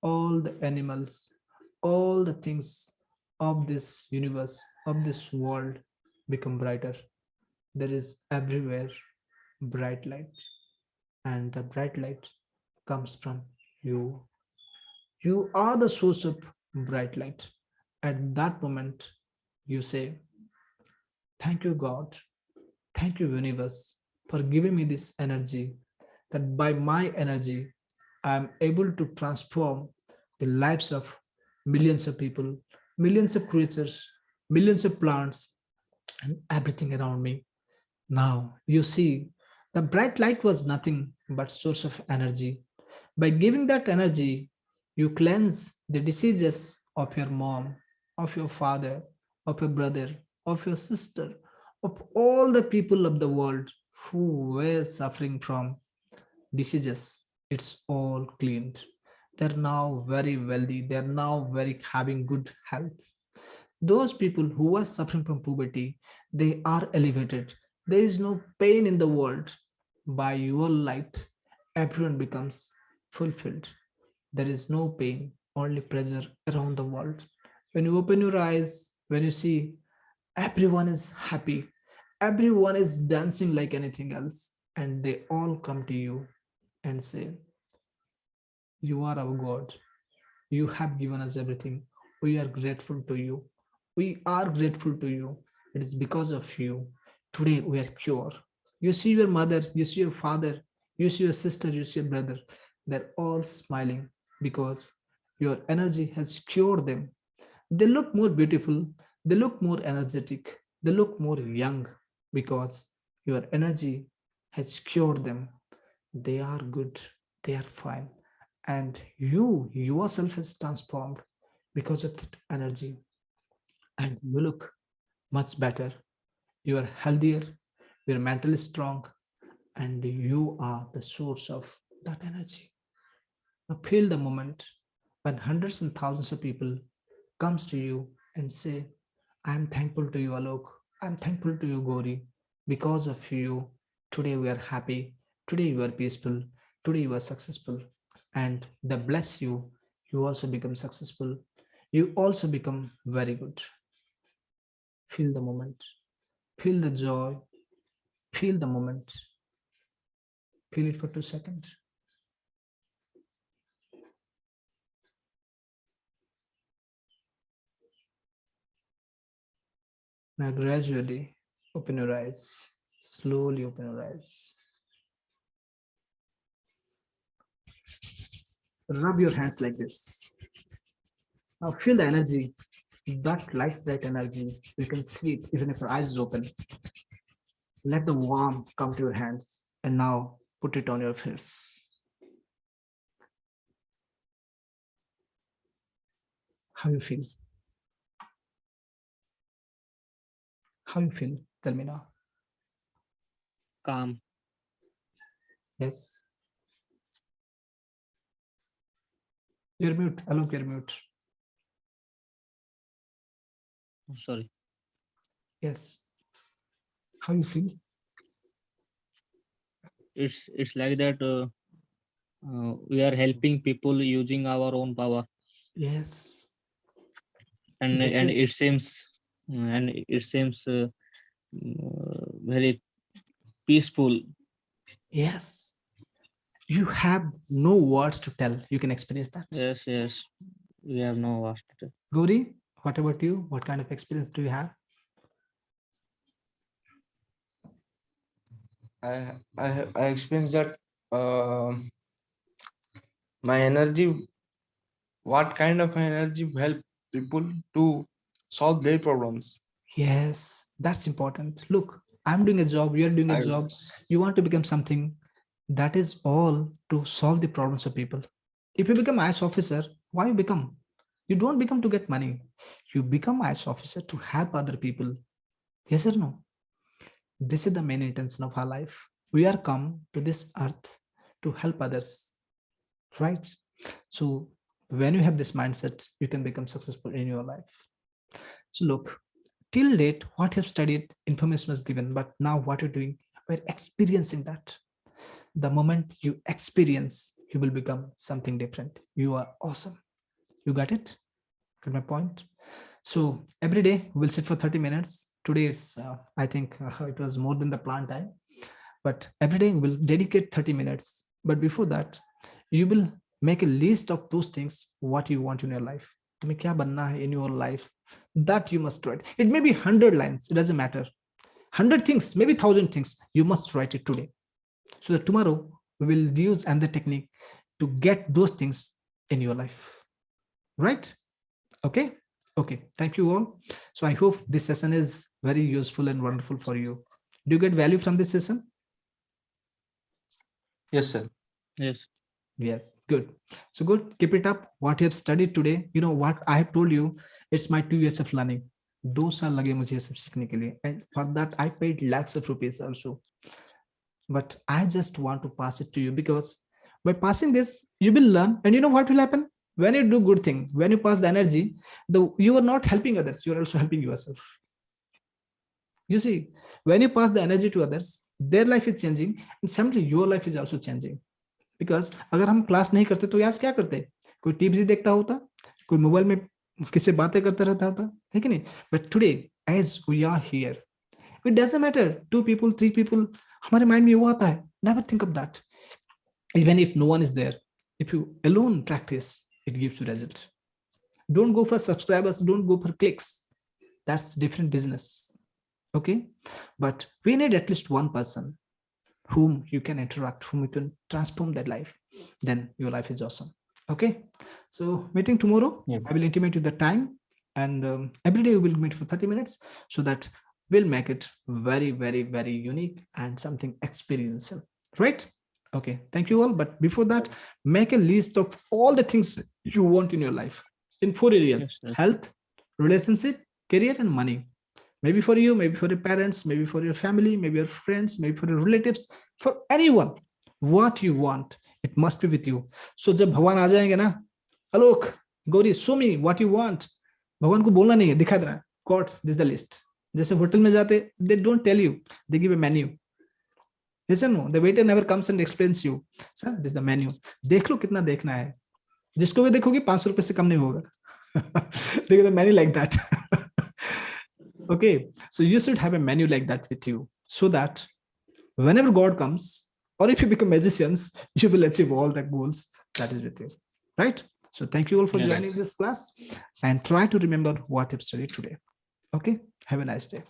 all the animals, all the things of this universe, of this world become brighter. There is everywhere bright light, and the bright light comes from you. You are the source of bright light. At that moment, you say, thank you, God. Thank you, universe, for giving me this energy, that by my energy, I am able to transform the lives of millions of people, millions of creatures, millions of plants, and everything around me. Now you see, the bright light was nothing but source of energy. By giving that energy, you cleanse the diseases of your mom, of your father, of your brother, of your sister, of all the people of the world who were suffering from diseases. It's all cleaned. They're now very wealthy. They're now very having good health. Those people who are suffering from poverty, they are elevated. There is no pain in the world. By your light, everyone becomes fulfilled. There is no pain, only pleasure around the world. When you open your eyes, when you see everyone is happy, everyone is dancing like anything else, and they all come to you and say, you are our God. You have given us everything. We are grateful to you. We are grateful to you. It is because of you. Today we are pure. You see your mother, you see your father, you see your sister, you see your brother. They're all smiling because your energy has cured them. They look more beautiful, they look more energetic, they look more young because your energy has cured them. They are good, they are fine, and you yourself is transformed because of that energy, and you look much better. You are healthier, you're mentally strong, and you are the source of that energy. Now feel the moment when hundreds and thousands of people comes to you and say, I am thankful to you, Alok. I'm thankful to you, Gauri. Because of you, today we are happy. Today you are peaceful. Today you are successful. And they bless you. You also become successful. You also become very good. Feel the moment. Feel the joy. Feel the moment. Feel it for 2 seconds. Now gradually open your eyes. Slowly open your eyes. Rub your hands like this. Now feel the energy, that light, that energy. You can see it even if your eyes is open. Let the warmth come to your hands and now put it on your face. How you feel? How you feel? Tell me now. Calm. Yes. You're mute. Alok, you're mute. Sorry. Yes. How you feel? It's like that we are helping people using our own power, Yes. and This and is it seems very peaceful. yes. You have no words to tell. You can experience that. Yes, we have no vast. Gauri, what about you? What kind of experience do you have? I experienced that my energy, what kind of energy help people to solve their problems. Yes, that's important. Look, I'm doing a job, you're doing a I job, you want to become something. That is all to solve the problems of people. If you become IS officer, why you become? You don't become to get money. You become IS officer to help other people. Yes or no? This is the main intention of our life. We are come to this earth to help others, right? So when you have this mindset, you can become successful in your life. So look, till date, what you've studied, information was given, but now what you're doing, we're experiencing that. The moment you experience, you will become something different. You are awesome. You got it? Got my point? So every day we'll sit for 30 minutes. Today it's, I think it was more than the planned time, but every day we'll dedicate 30 minutes. But before that, you will make a list of those things, what you want in your life. तुम्हें क्या बनना है in your life, that you must write. It may be 100 lines, it doesn't matter. 100 things, maybe 1,000 things, you must write it today. So that tomorrow we will use another technique to get those things in your life. Right? Okay. Okay. Thank you all. So I hope this session is very useful and wonderful for you. Do you get value from this session? Yes, sir. Yes. Yes, good. So good. Keep it up. What you have studied today, you know what I have told you, it's my 2 years of learning. 2 साल लगे मुझे ये सब सीखने के लिए, and for that I paid lakhs of rupees also. But I just want to pass it to you, because by passing this, you will learn, and you know what will happen? When you do good thing, when you pass the energy, you are not helping others, you are also helping yourself. You see, when you pass the energy to others, their life is changing, and simply your life is also changing. Because अगर हम class नहीं करते तो यार क्या करते? कोई TV देखता होता, कोई मोबाइल में किससे बातें करता रहता होता, है कि नहीं? But today, as we are here, it doesn't matter 2 people, 3 people, हमारे माइंड में वो आता है. Never think of that. Even if no one is there, if you alone practice, it gives you result. Don't go for subscribers, don't go for clicks. That's different business. Okay, but we need at least one person whom you can interact, whom you can transform their life. Then your life is awesome. Okay, so meeting tomorrow. Yeah. I will intimate you the time, and every day we will meet for 30 minutes, so that we'll make it very, very, very unique and something experiential, right? Okay, thank you all. But before that, make a list of all the things you want in your life in 4 areas: Yes. health, relationship, career, and money. Maybe for you, maybe for your parents, maybe for your family, maybe your friends, maybe for your relatives, for anyone. What you want, it must be with you. So जब भगवान आ जाएंगे ना, आलोक, Gauri, show me what you want. भगवान को बोलना नहीं है, दिखा देना. God, this is the list. जैसे होटल में जाते, they don't tell you, they give a menu. Listen, no, the waiter never comes and explains you. Sir, this is the menu. देख लो कितना देखना है. जिसको भी देखोगे 500 रुपए से कम नहीं होगा. They give the menu like that. Okay, so you should have a menu like that with you, so that whenever God comes, or if you become magicians, you will achieve all the goals that is with you, right? So thank you all for Yeah. joining this class, and try to remember what you've studied today. Okay, have a nice day.